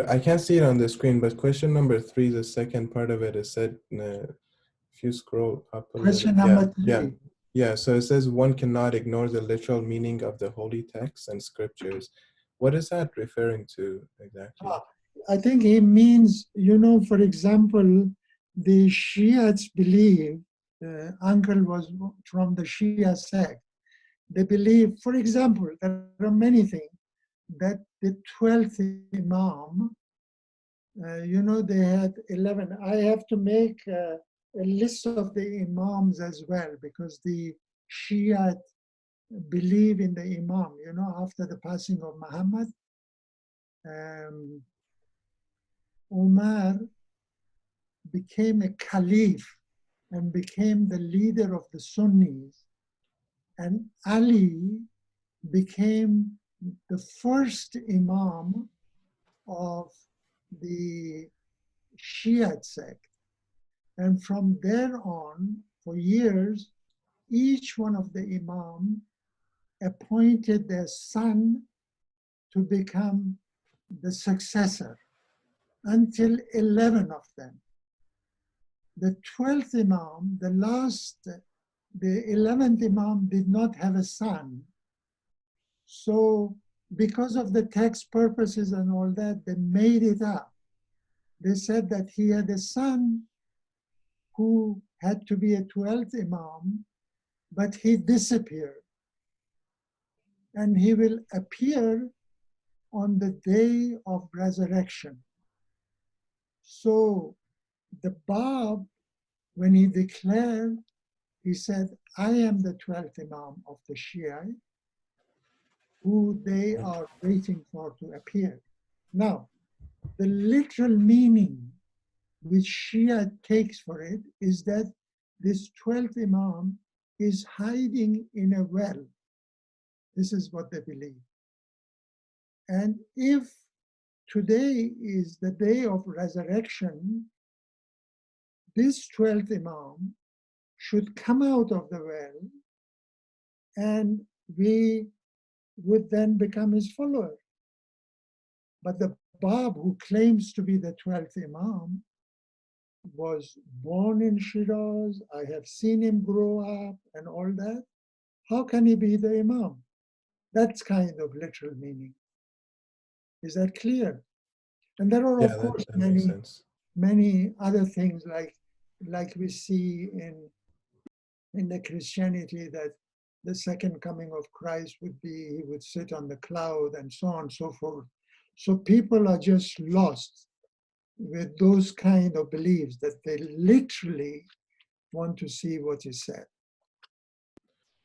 I can't see it on the screen, but question number 3, the second part of it is said, if you scroll up a Question little, number 3. Yeah, so it says one cannot ignore the literal meaning of the holy texts and scriptures. What is that referring to exactly? I think he means, you know, for example, the Shiites believe, uncle was from the Shia sect, they believe, for example, there are many things, that the 12th Imam, you know, they had 11. I have to make a list of the Imams as well, because the Shiite believe in the Imam, you know, after the passing of Muhammad. Umar became a caliph and became the leader of the Sunnis, and Ali became the first Imam of the Shiite sect. And from there on, for years, each one of the Imam appointed their son to become the successor, until 11 of them. The 12th Imam, the 11th Imam did not have a son. So because of the text purposes and all that, they made it up. They said that he had a son who had to be a 12th Imam, but he disappeared. And he will appear on the day of resurrection. So the Bab, when he declared, he said, I am the 12th Imam of the Shia, who they are waiting for to appear. Now, the literal meaning which Shia takes for it is that this 12th Imam is hiding in a well. This is what they believe. And if today is the day of resurrection, this 12th Imam should come out of the well, and we would then become his follower. But the Bab, who claims to be the 12th Imam, was born in Shiraz. I have seen him grow up and all that. How can he be the Imam? That's kind of literal meaning. Is that clear? And there are, of course, many other things like we see in the Christianity, that the second coming of Christ would be, he would sit on the cloud and so on and so forth. So people are just lost with those kind of beliefs that they literally want to see what is said.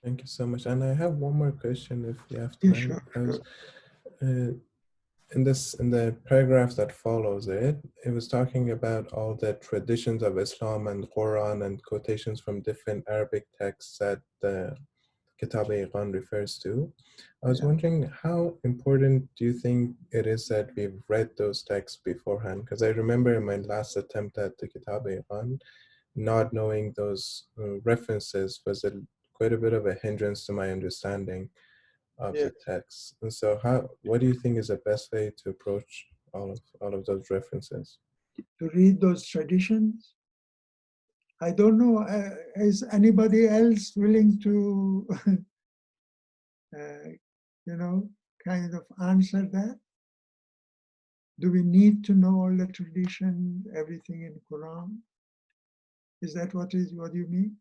Thank you so much. And I have one more question if you have time. Yeah, sure. In the paragraph that follows it, it was talking about all the traditions of Islam and Quran and quotations from different Arabic texts that the Kitáb-i-Íqán refers to. I was wondering, how important do you think it is that we've read those texts beforehand? Because I remember in my last attempt at the Kitáb-i-Íqán, not knowing those references was quite a bit of a hindrance to my understanding of the text. And so what do you think is the best way to approach all of those references? To read those traditions? I don't know, is anybody else willing to, you know, kind of answer that? Do we need to know all the tradition, everything in Quran? Is that what you mean?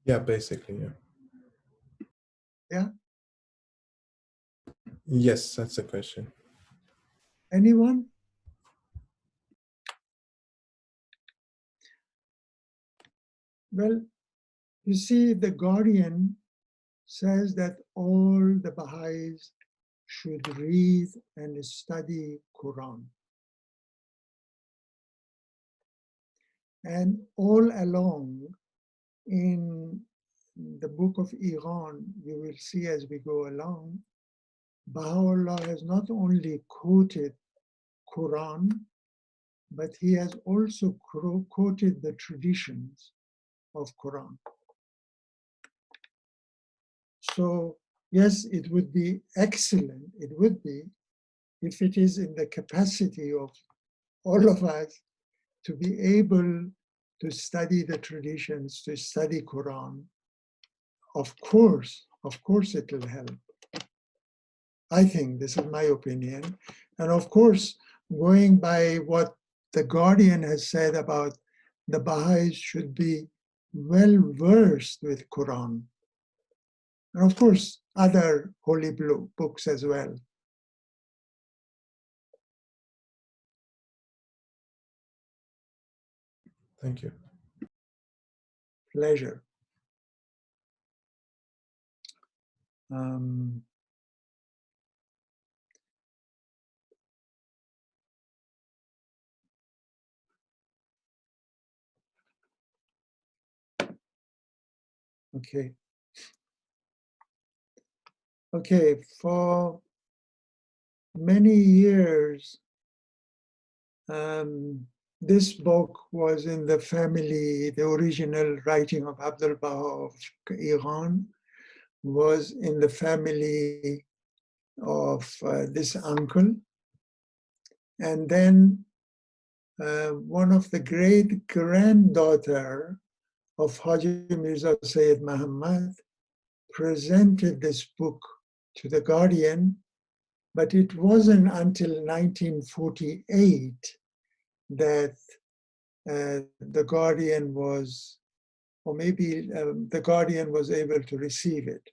Yeah, basically, yeah. Yeah? Yes, that's the question. Anyone? Well, you see, the Guardian says that all the Baha'is should read and study Quran. And all along in the book of Iran, you will see as we go along, Baha'u'llah has not only quoted Quran, but he has also quoted the traditions of Quran. So yes, it would be excellent, it would be, if it is in the capacity of all of us to be able to study the traditions, to study Quran. Of course it will help. I think, this is my opinion. And of course, going by what the Guardian has said about the Baha'is should be well versed with Quran. And of course, other holy books as well. Thank you. Pleasure. Okay. Okay, for many years, this book was in the family, the original writing of Abdul Baha of Iran was in the family of this uncle. And then one of the great granddaughter of Haji Mirza Sayyid Muhammad presented this book to the Guardian, but it wasn't until 1948 that the Guardian was, or maybe the Guardian was able to receive it.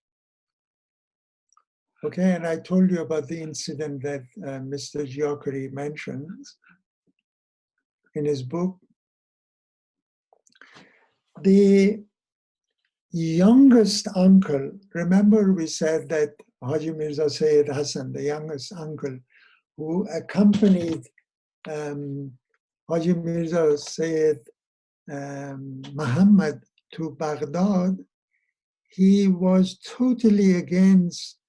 Okay, and I told you about the incident that Mr. Giacory mentions in his book. The youngest uncle, remember we said that Haji Mirza Sayyid Hassan, the youngest uncle, who accompanied Haji Mirza Sayyid Muhammad to Baghdad, he was totally against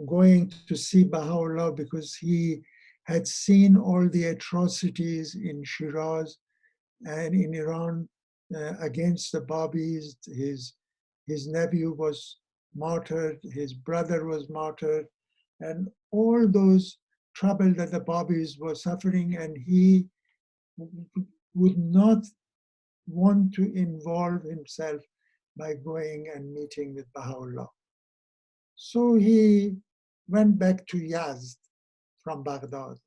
going to see Baha'u'llah because he had seen all the atrocities in Shiraz and in Iran against the Babis. His nephew was martyred, his brother was martyred, and all those trouble that the Babis were suffering, and he would not want to involve himself by going and meeting with Baha'u'llah. So he went back to Yazd from Baghdad.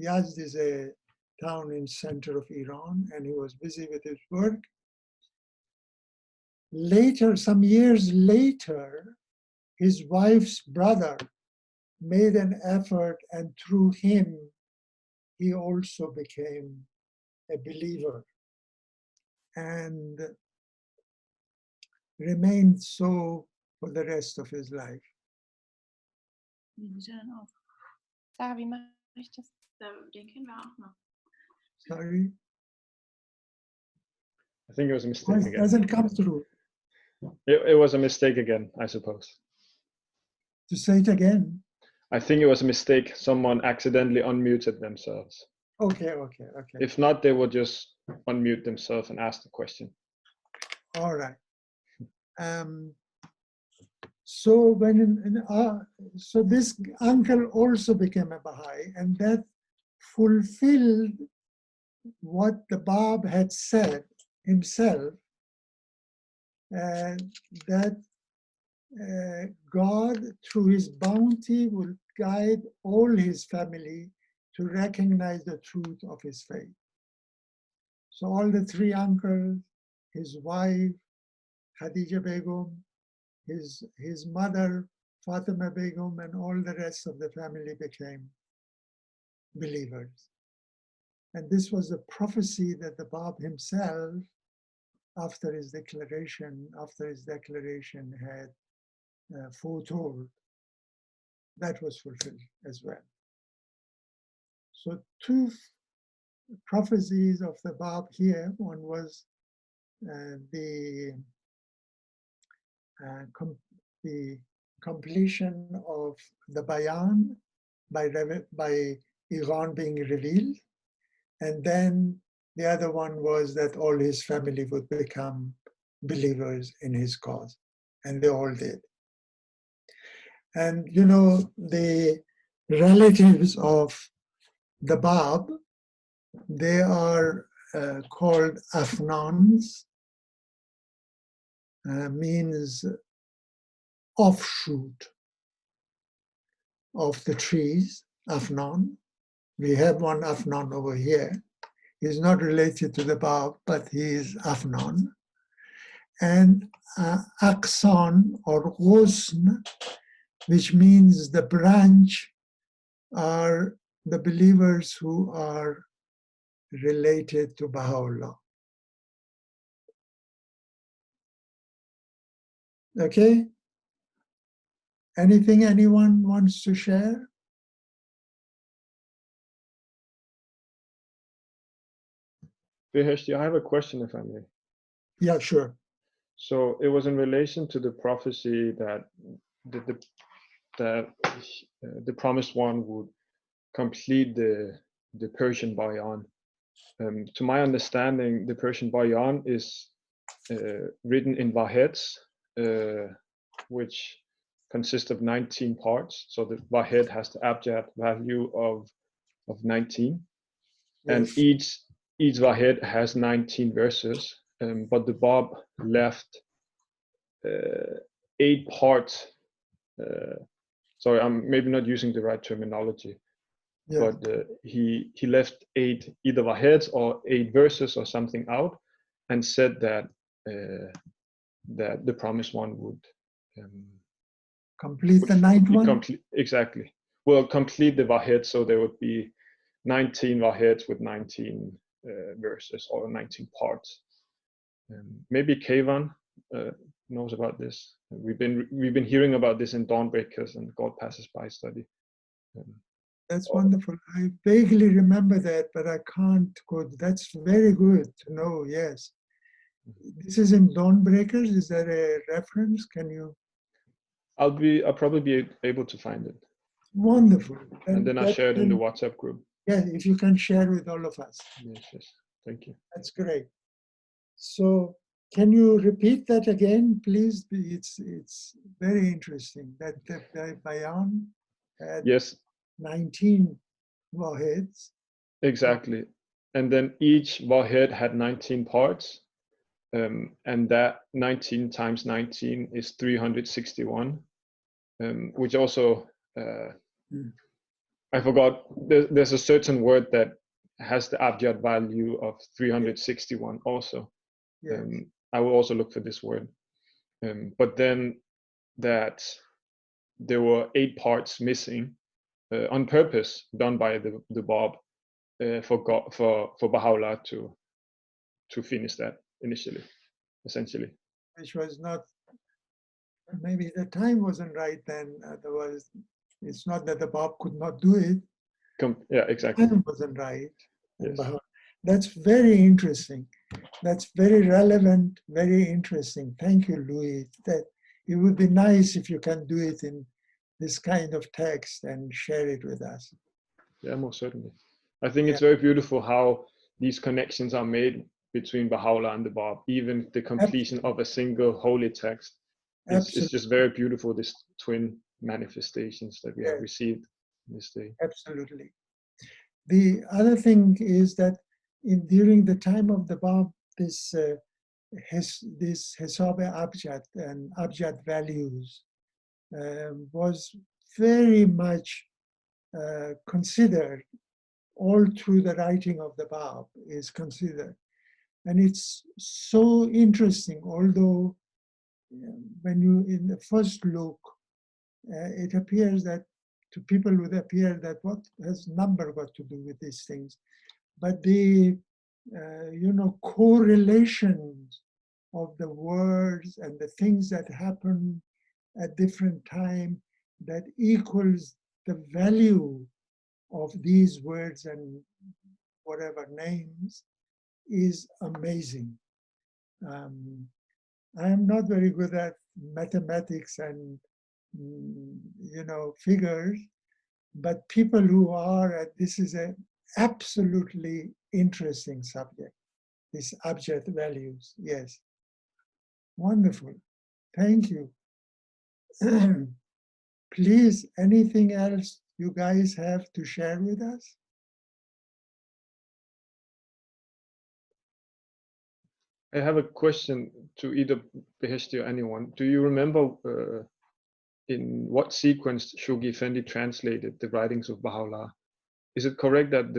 Yazd is a town in center of Iran, and he was busy with his work. Later, some years later, his wife's brother made an effort, and through him, he also became a believer and remained so for the rest of his life. Sarah, wie mache ich das? Den kennen wir auch noch. Sorry? I think it was a mistake again. It doesn't come through. It was a mistake again, I suppose. To say it again? I think it was a mistake. Someone accidentally unmuted themselves. Okay. If not, they would just unmute themselves and ask the question. All right. So so this uncle also became a Baha'i, and that fulfilled what the Bab had said himself, that God, through his bounty, will guide all his family to recognize the truth of his faith. So all the three uncles, his wife, Khadija Begum, his mother, Fatima Begum, and all the rest of the family became believers. And this was a prophecy that the Bab himself, after his declaration had foretold. That was fulfilled as well. So two prophecies of the Bab here. One was the completion of the Bayan by Iran being revealed, And then the other one was that all his family would become believers in his cause. And they all did. And you know, the relatives of the Bab, they are called Afnans, means offshoot of the trees, Afnan. We have one Afnan over here. He's not related to the Bab, but he is Afnan. And Aksan or Ghusn, which means the branch, are the believers who are related to Baha'u'llah. Okay? Anything anyone wants to share? Viheshti, I have a question, if I may. Yeah, sure. So it was in relation to the prophecy that the promised one would complete the Persian Bayan. To my understanding, the Persian Bayan is written in Vaheds, which consist of 19 parts. So the Vahed has the abjad value of 19, and each Vahed has 19 verses. But the Bab left 8 parts. Sorry, I'm maybe not using the right terminology. Yeah. But he left 8 either Vaheds or 8 verses or something out, and said that that the promised one would complete the ninth one? Exactly. Well, complete the Vahed, so there would be 19 Vaheds with 19 verses or 19 parts. Maybe Kevan knows about this. We've been hearing about this in Dawnbreakers and God Passes By study. That's wonderful. I vaguely remember that, but I can't quote. That's very good to know, yes. This is in Dawnbreakers. Is there a reference? Can you? I'll probably be able to find it. Wonderful. And then I'll share it in the WhatsApp group. Yeah, if you can share with all of us. Yes. Thank you. That's great. So can you repeat that again, please? It's very interesting that the Bayan had 19 Wahids. Exactly. And then each Wahid had 19 parts. And that 19 times 19 is 361, which also, I forgot, there's a certain word that has the abjad value of 361 also. Yes. I will also look for this word. But then that there were 8 parts missing on purpose, done by the Bab for Baha'u'llah to finish that initially, essentially. Which was not, maybe the time wasn't right then. Otherwise, it's not that the Bab could not do it. Yeah, exactly. The time wasn't right. Yes. That's very interesting. That's very relevant, very interesting. Thank you, Louis. That it would be nice if you can do it in this kind of text and share it with us. Yeah, most certainly. I think it's very beautiful how these connections are made between Baha'u'llah and the Bab, even the completion of a single holy text. It's just very beautiful, this twin manifestations that we have received this day. Absolutely. The other thing is that during the time of the Bab, this Hesab-e-Abjad and Abjad values was very much considered all through the writing of the Bab is considered. And it's so interesting, although when you, in the first look, it appears that to people would appear that what has number got to do with these things? But the, correlations of the words and the things that happen at different time that equals the value of these words and whatever names is amazing. I am not very good at mathematics and figures, but people who are, this is a absolutely interesting subject, these abject values. Yes. Wonderful. Thank you. Please, anything else you guys have to share with us? I have a question to either Beheshti or anyone. Do you remember in what sequence Shoghi Effendi translated the writings of Baha'u'llah? Is it correct that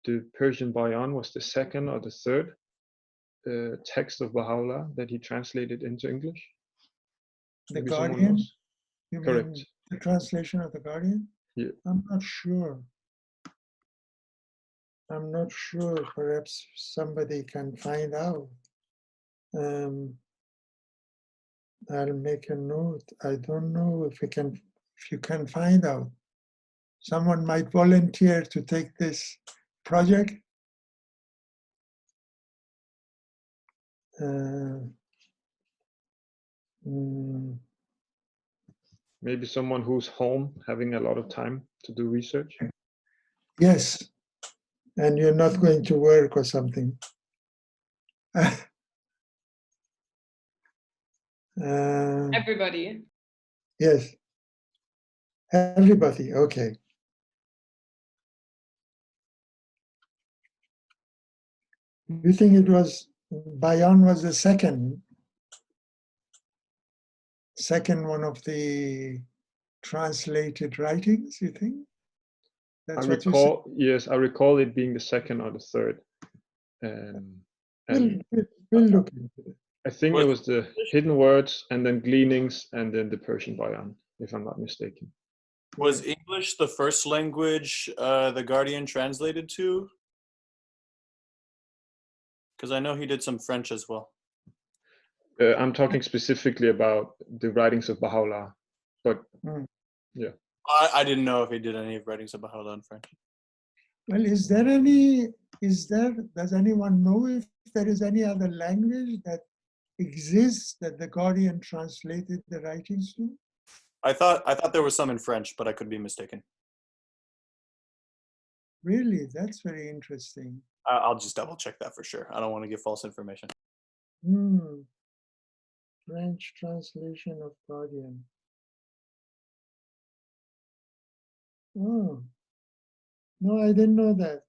the Persian Bayan was the second or the third text of Baha'u'llah that he translated into English? The Maybe someone Guardian? knows. You Correct. mean the translation of the Guardian? Yeah. I'm not sure. I'm not sure. Perhaps somebody can find out. I'll make a note. I don't know if you can find out. Someone might volunteer to take this project. Maybe someone who's home having a lot of time to do research. Yes, and you're not going to work or something. Everybody. Yes. Everybody, okay. You think it was, Bayan was the second one of the translated writings, you think? That's what you said? Yes, I recall it being the second or the third. We'll look into it. I think it was the hidden words and then gleanings and then the Persian Bayan, if I'm not mistaken. Was English the first language the Guardian translated to? Because I know he did some French as well. I'm talking specifically about the writings of Baha'u'llah, but yeah. I didn't know if he did any writings of Baha'u'llah in French. Well, does anyone know if there is any other language that exists that the Guardian translated the writings to? I thought there was some in French, but I could be mistaken. Really? That's very interesting. I'll just double check that for sure. I don't want to give false information. French translation of Guardian. Oh, no, I didn't know that.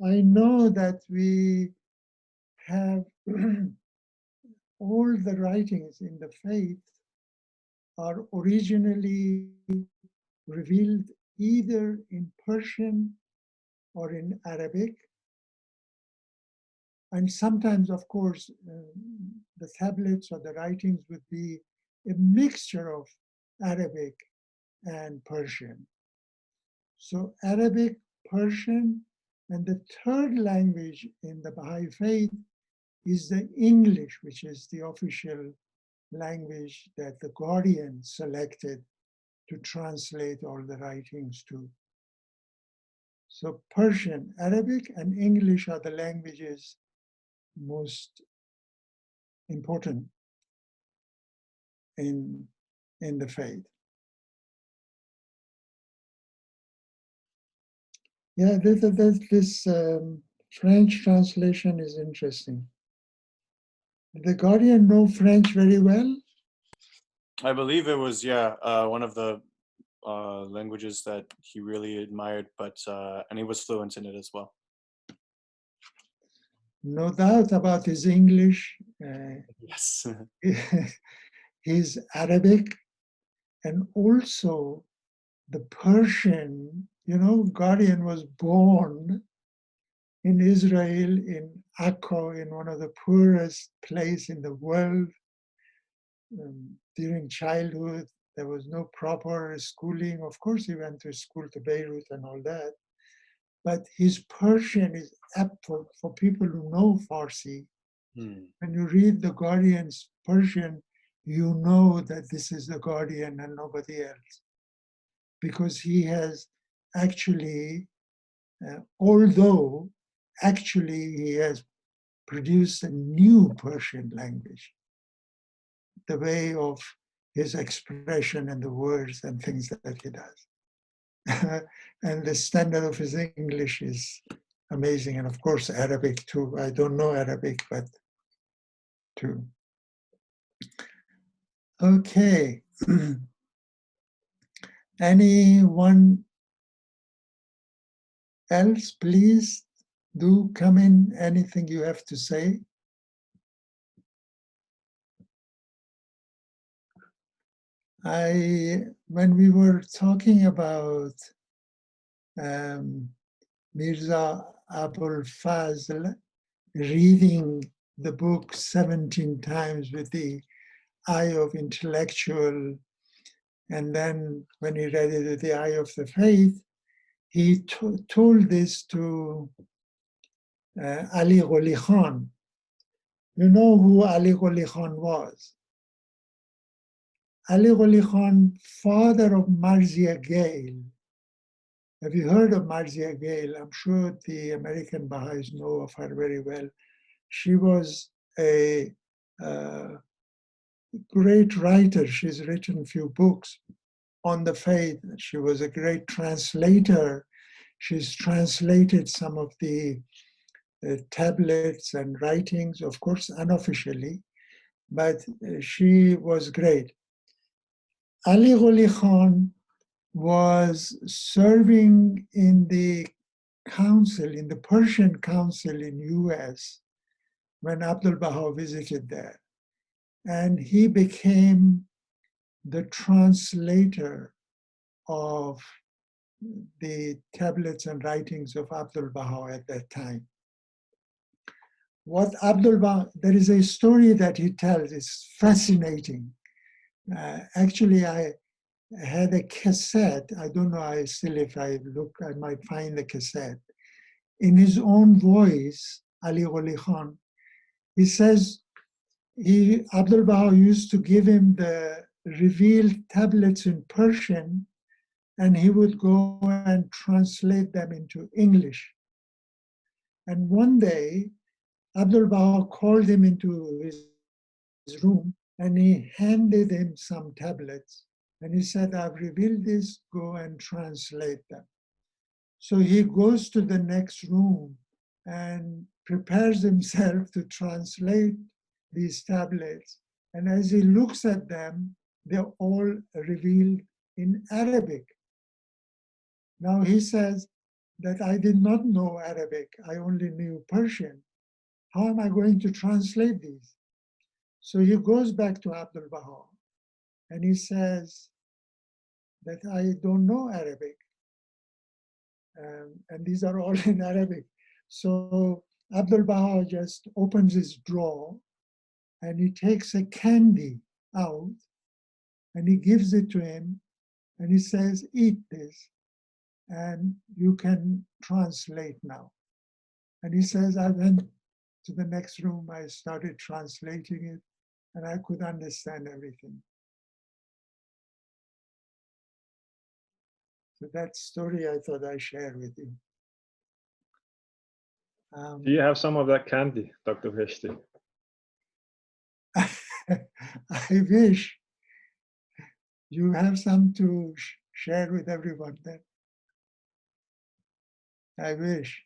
I know that we have all the writings in the faith are originally revealed either in Persian or in Arabic. And sometimes, of course, the tablets or the writings would be a mixture of Arabic and Persian. So Arabic, Persian, and the third language in the Baha'i faith is the English, which is the official language that the Guardian selected to translate all the writings to. So Persian, Arabic, and English are the languages most important in the faith. Yeah, this French translation is interesting. Did the Guardian know French very well? I believe it was, one of the languages that he really admired, but and he was fluent in it as well. No doubt about his English. Yes. His Arabic, and also the Persian. You know, Guardian was born in Israel, in Akko, in one of the poorest places in the world. During childhood, there was no proper schooling. Of course, he went to school to Beirut and all that. But his Persian is apt for people who know Farsi. When you read the Guardian's Persian, you know that this is the Guardian and nobody else. Because he has actually, although actually he has produced a new Persian language, the way of his expression and the words and things that he does. and the standard of his English is amazing. And of course, Arabic too. I don't know Arabic, but too. Okay. Anyone else, please do come in. Anything you have to say? When we were talking about Mirza Abul Fazl reading the book 17 times with the eye of intellectual, and then when he read it with the eye of the faith, he told this to Ali Gholi Khan. You know who Ali Gholi Khan was? Ali Gholi Khan, father of Marzia Gale. Have you heard of Marzia Gale? I'm sure the American Baha'is know of her very well. She was a great writer. She's written a few books on the faith. She was a great translator. She's translated some of the tablets and writings, of course, unofficially, but she was great. Ali Gholi Khan was serving in the council, in the Persian Council in US, when Abdul Baha visited there. And he became the translator of the tablets and writings of Abdul Baha at that time. What Abdul Baha, there is a story that he tells, it's fascinating. Actually, I had a cassette. I don't know, if I look, I might find the cassette. In his own voice, Ali Gholi Khan, he says, Abdul Baha used to give him the revealed tablets in Persian, and he would go and translate them into English. And one day, Abdul Baha called him into his room, and he handed him some tablets. And he said, I've revealed this, go and translate them. So he goes to the next room and prepares himself to translate these tablets. And as he looks at them, they're all revealed in Arabic. Now he says that I did not know Arabic, I only knew Persian. How am I going to translate these? So he goes back to Abdul Baha and he says that I don't know Arabic. And these are all in Arabic. So Abdul Baha just opens his drawer and he takes a candy out and he gives it to him and he says, eat this and you can translate now. And he says, I went to the next room, I started translating it and I could understand everything. So that story I thought I'd share with you. Do you have some of that candy, Dr. Veshti? I wish you have some to share with everyone then. I wish.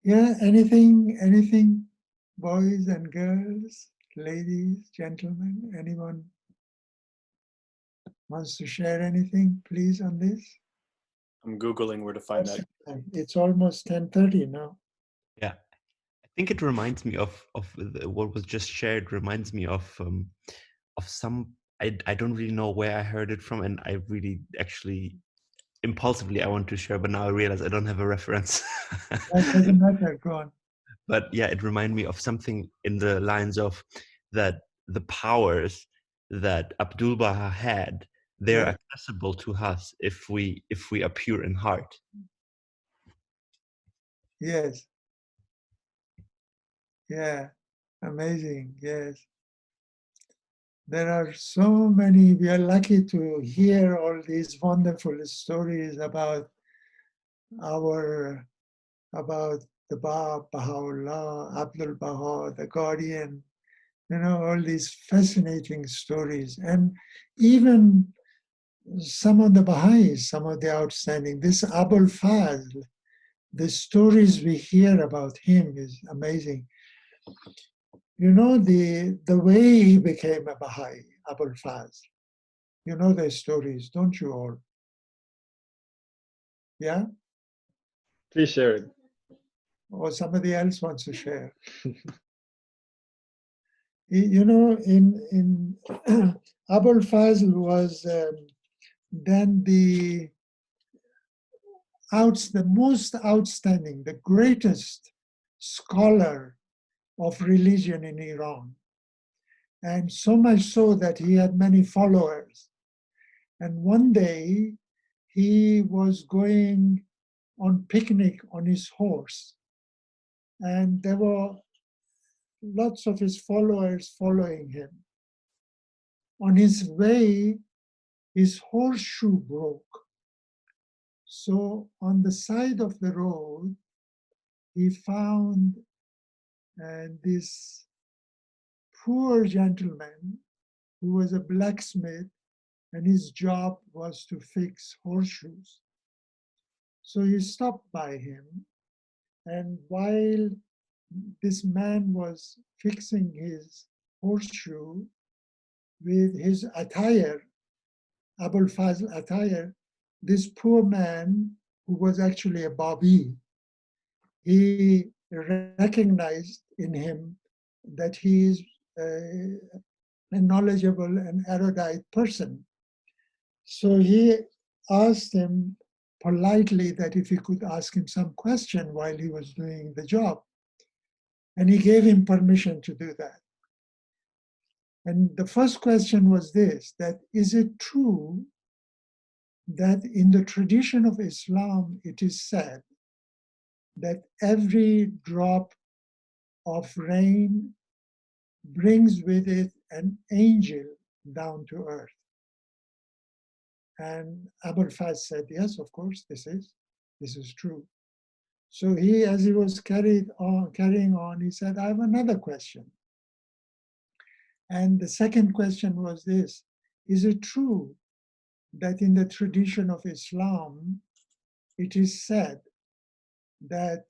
Yeah, anything, boys and girls, ladies, gentlemen, anyone wants to share anything, please, on this? I'm Googling where to find that. It's almost 10:30 now. Yeah, I think it reminds me of what was just shared. Reminds me of some. I don't really know where I heard it from, and I really actually impulsively I want to share, but now I realize I don't have a reference. That doesn't matter. Go on. But yeah, it reminded me of something in the lines of that the powers that Abdul Baha had, they're accessible to us if we are pure in heart. Yes. Yeah. Amazing. Yes. There are so many. We are lucky to hear all these wonderful stories about the Baha'u'llah, Abdul Baha, the Guardian, all these fascinating stories. And even some of the Baha'is, some of the outstanding. This Abul Fazl, the stories we hear about him is amazing. You know, the way he became a Baha'i, Abul Fazl. You know the stories, don't you all? Yeah? Please share it. Or somebody else wants to share. You know, in Abul Fazl was then the most outstanding, the greatest scholar of religion in Iran. And so much so that he had many followers. And one day he was going on picnic on his horse. And there were lots of his followers following him. On his way, his horseshoe broke. So on the side of the road, he found this poor gentleman who was a blacksmith, and his job was to fix horseshoes. So he stopped by him, and while this man was fixing his horseshoe with his attire, Abul Fazl attire, this poor man, who was actually a Babi, he recognized in him that he is a knowledgeable and erudite person. So he asked him politely that if he could ask him some question while he was doing the job. And he gave him permission to do that. And the first question was this, that is it true that in the tradition of Islam, it is said that every drop of rain brings with it an angel down to earth? And Abul Fazl said, yes, of course, this is true. So he, as he was carrying on, he said, I have another question. And the second question was this, is it true that in the tradition of Islam, it is said that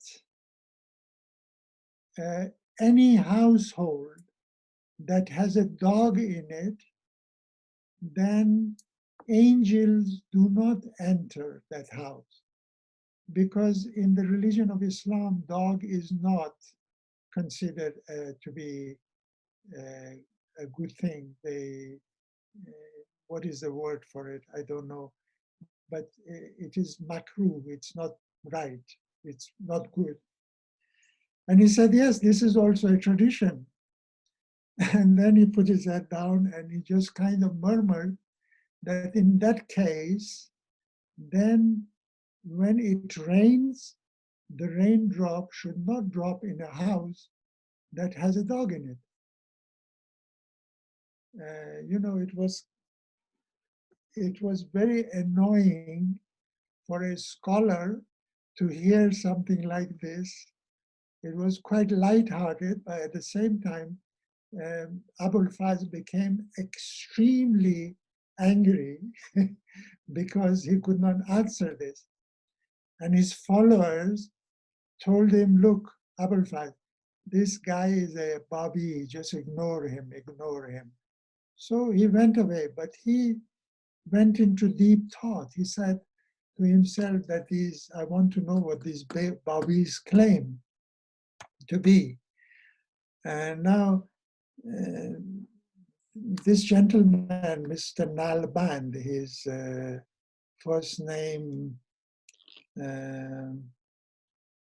any household that has a dog in it, then angels do not enter that house? Because in the religion of Islam, dog is not considered to be a good thing. What is the word for it? I don't know. But it is makruh, it's not right, it's not good. And he said, yes, this is also a tradition. And then he put his head down and he just kind of murmured that in that case, then when it rains, the raindrop should not drop in a house that has a dog in it. You know, it was very annoying for a scholar to hear something like this. It was quite lighthearted, but at the same time, Abul Fazl became extremely angry because he could not answer this. And his followers told him, look, Abul Fazl, this guy is a Babi, just ignore him, ignore him. So he went away, but he went into deep thought. He said to himself that I want to know what these Babis claim to be. And now, this gentleman, Mr. Nalband, his first name,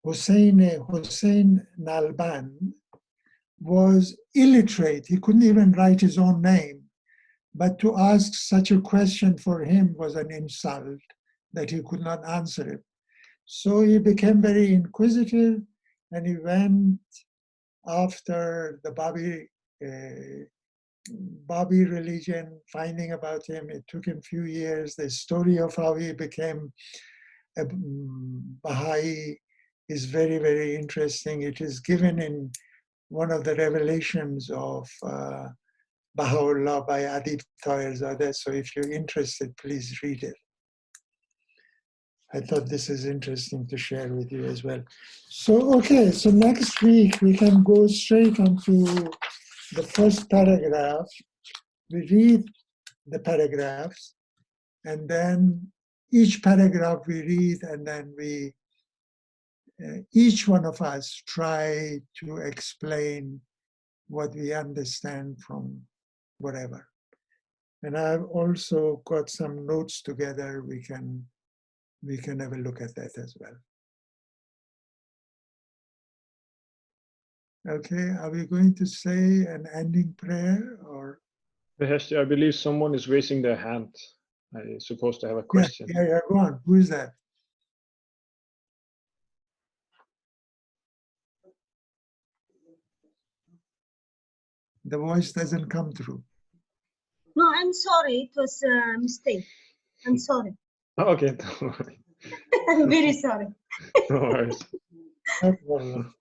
Hussein Nalband, was illiterate. He couldn't even write his own name. But to ask such a question for him was an insult that he could not answer it. So he became very inquisitive, and he went after the Babi religion, finding about him. It took him a few years. The story of how he became a Baha'i is very, very interesting. It is given in one of the revelations of Baha'u'llah by Adib Taherzadeh. So if you're interested, please read it. I thought this is interesting to share with you as well. So, okay, so next week we can go straight onto the first paragraph. We read the paragraphs, and then each paragraph we read, and then we, each one of us try to explain what we understand from whatever. And I've also got some notes together. We can have a look at that as well. Okay, are we going to say an ending prayer or? I believe someone is raising their hand. I'm supposed to have a question. Yeah, go on. Who is that? The voice doesn't come through. No, I'm sorry. It was a mistake. I'm sorry. Okay, don't worry. I'm very sorry. No worries. No problem.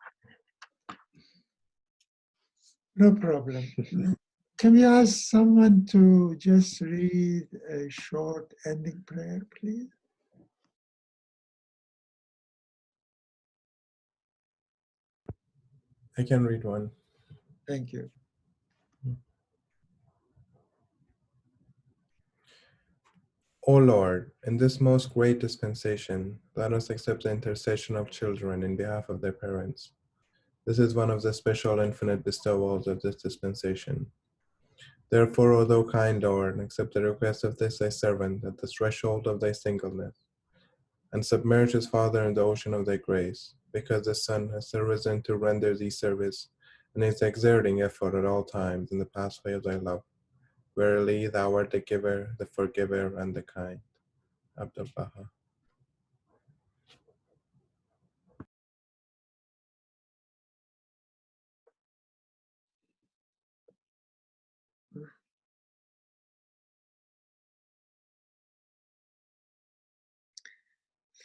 No problem. Can we ask someone to just read a short ending prayer, please? I can read one. Thank you. O Lord, in this most great dispensation, let us accept the intercession of children in behalf of their parents. This is one of the special infinite bestowals of this dispensation. Therefore, O thou kind Lord, accept the request of this thy servant at the threshold of thy singleness, and submerge his Father in the ocean of thy grace, because the Son has arisen to render thee service, and is exerting effort at all times in the pathway of thy love. Verily, thou art the giver, the forgiver, and the kind. Abdul Baha.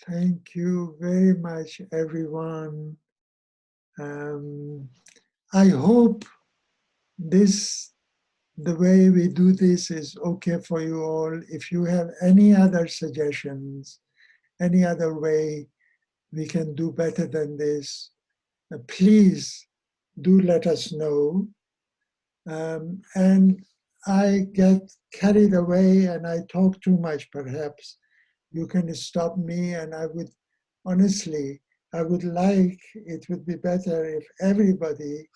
Thank you very much, everyone. I hope the way we do this is okay for you all. If you have any other suggestions, any other way we can do better than this, please do let us know. And I get carried away and I talk too much, perhaps. You can stop me, and I would, honestly, I would like, it would be better if everybody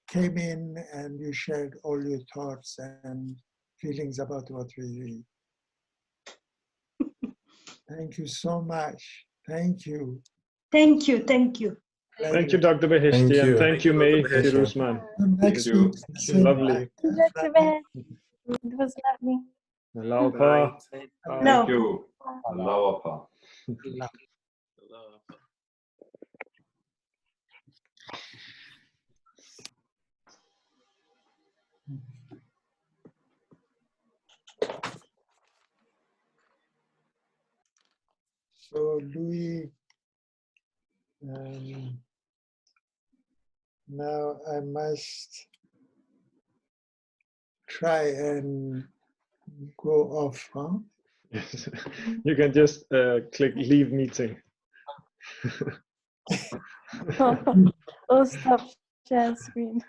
came in and you shared all your thoughts and feelings about what we read. Thank you so much. Thank you. Thank you. Thank you. Thank you, Dr. Beheshti, and thank you, May Firuzman. Next week, Lovely. Dr. Beheshti, it was lovely. Allah Akbar. No. Thank you. Allah Akbar. So, Louis, now I must try and go off, huh? You can just click leave meeting. Oh, stop share screen.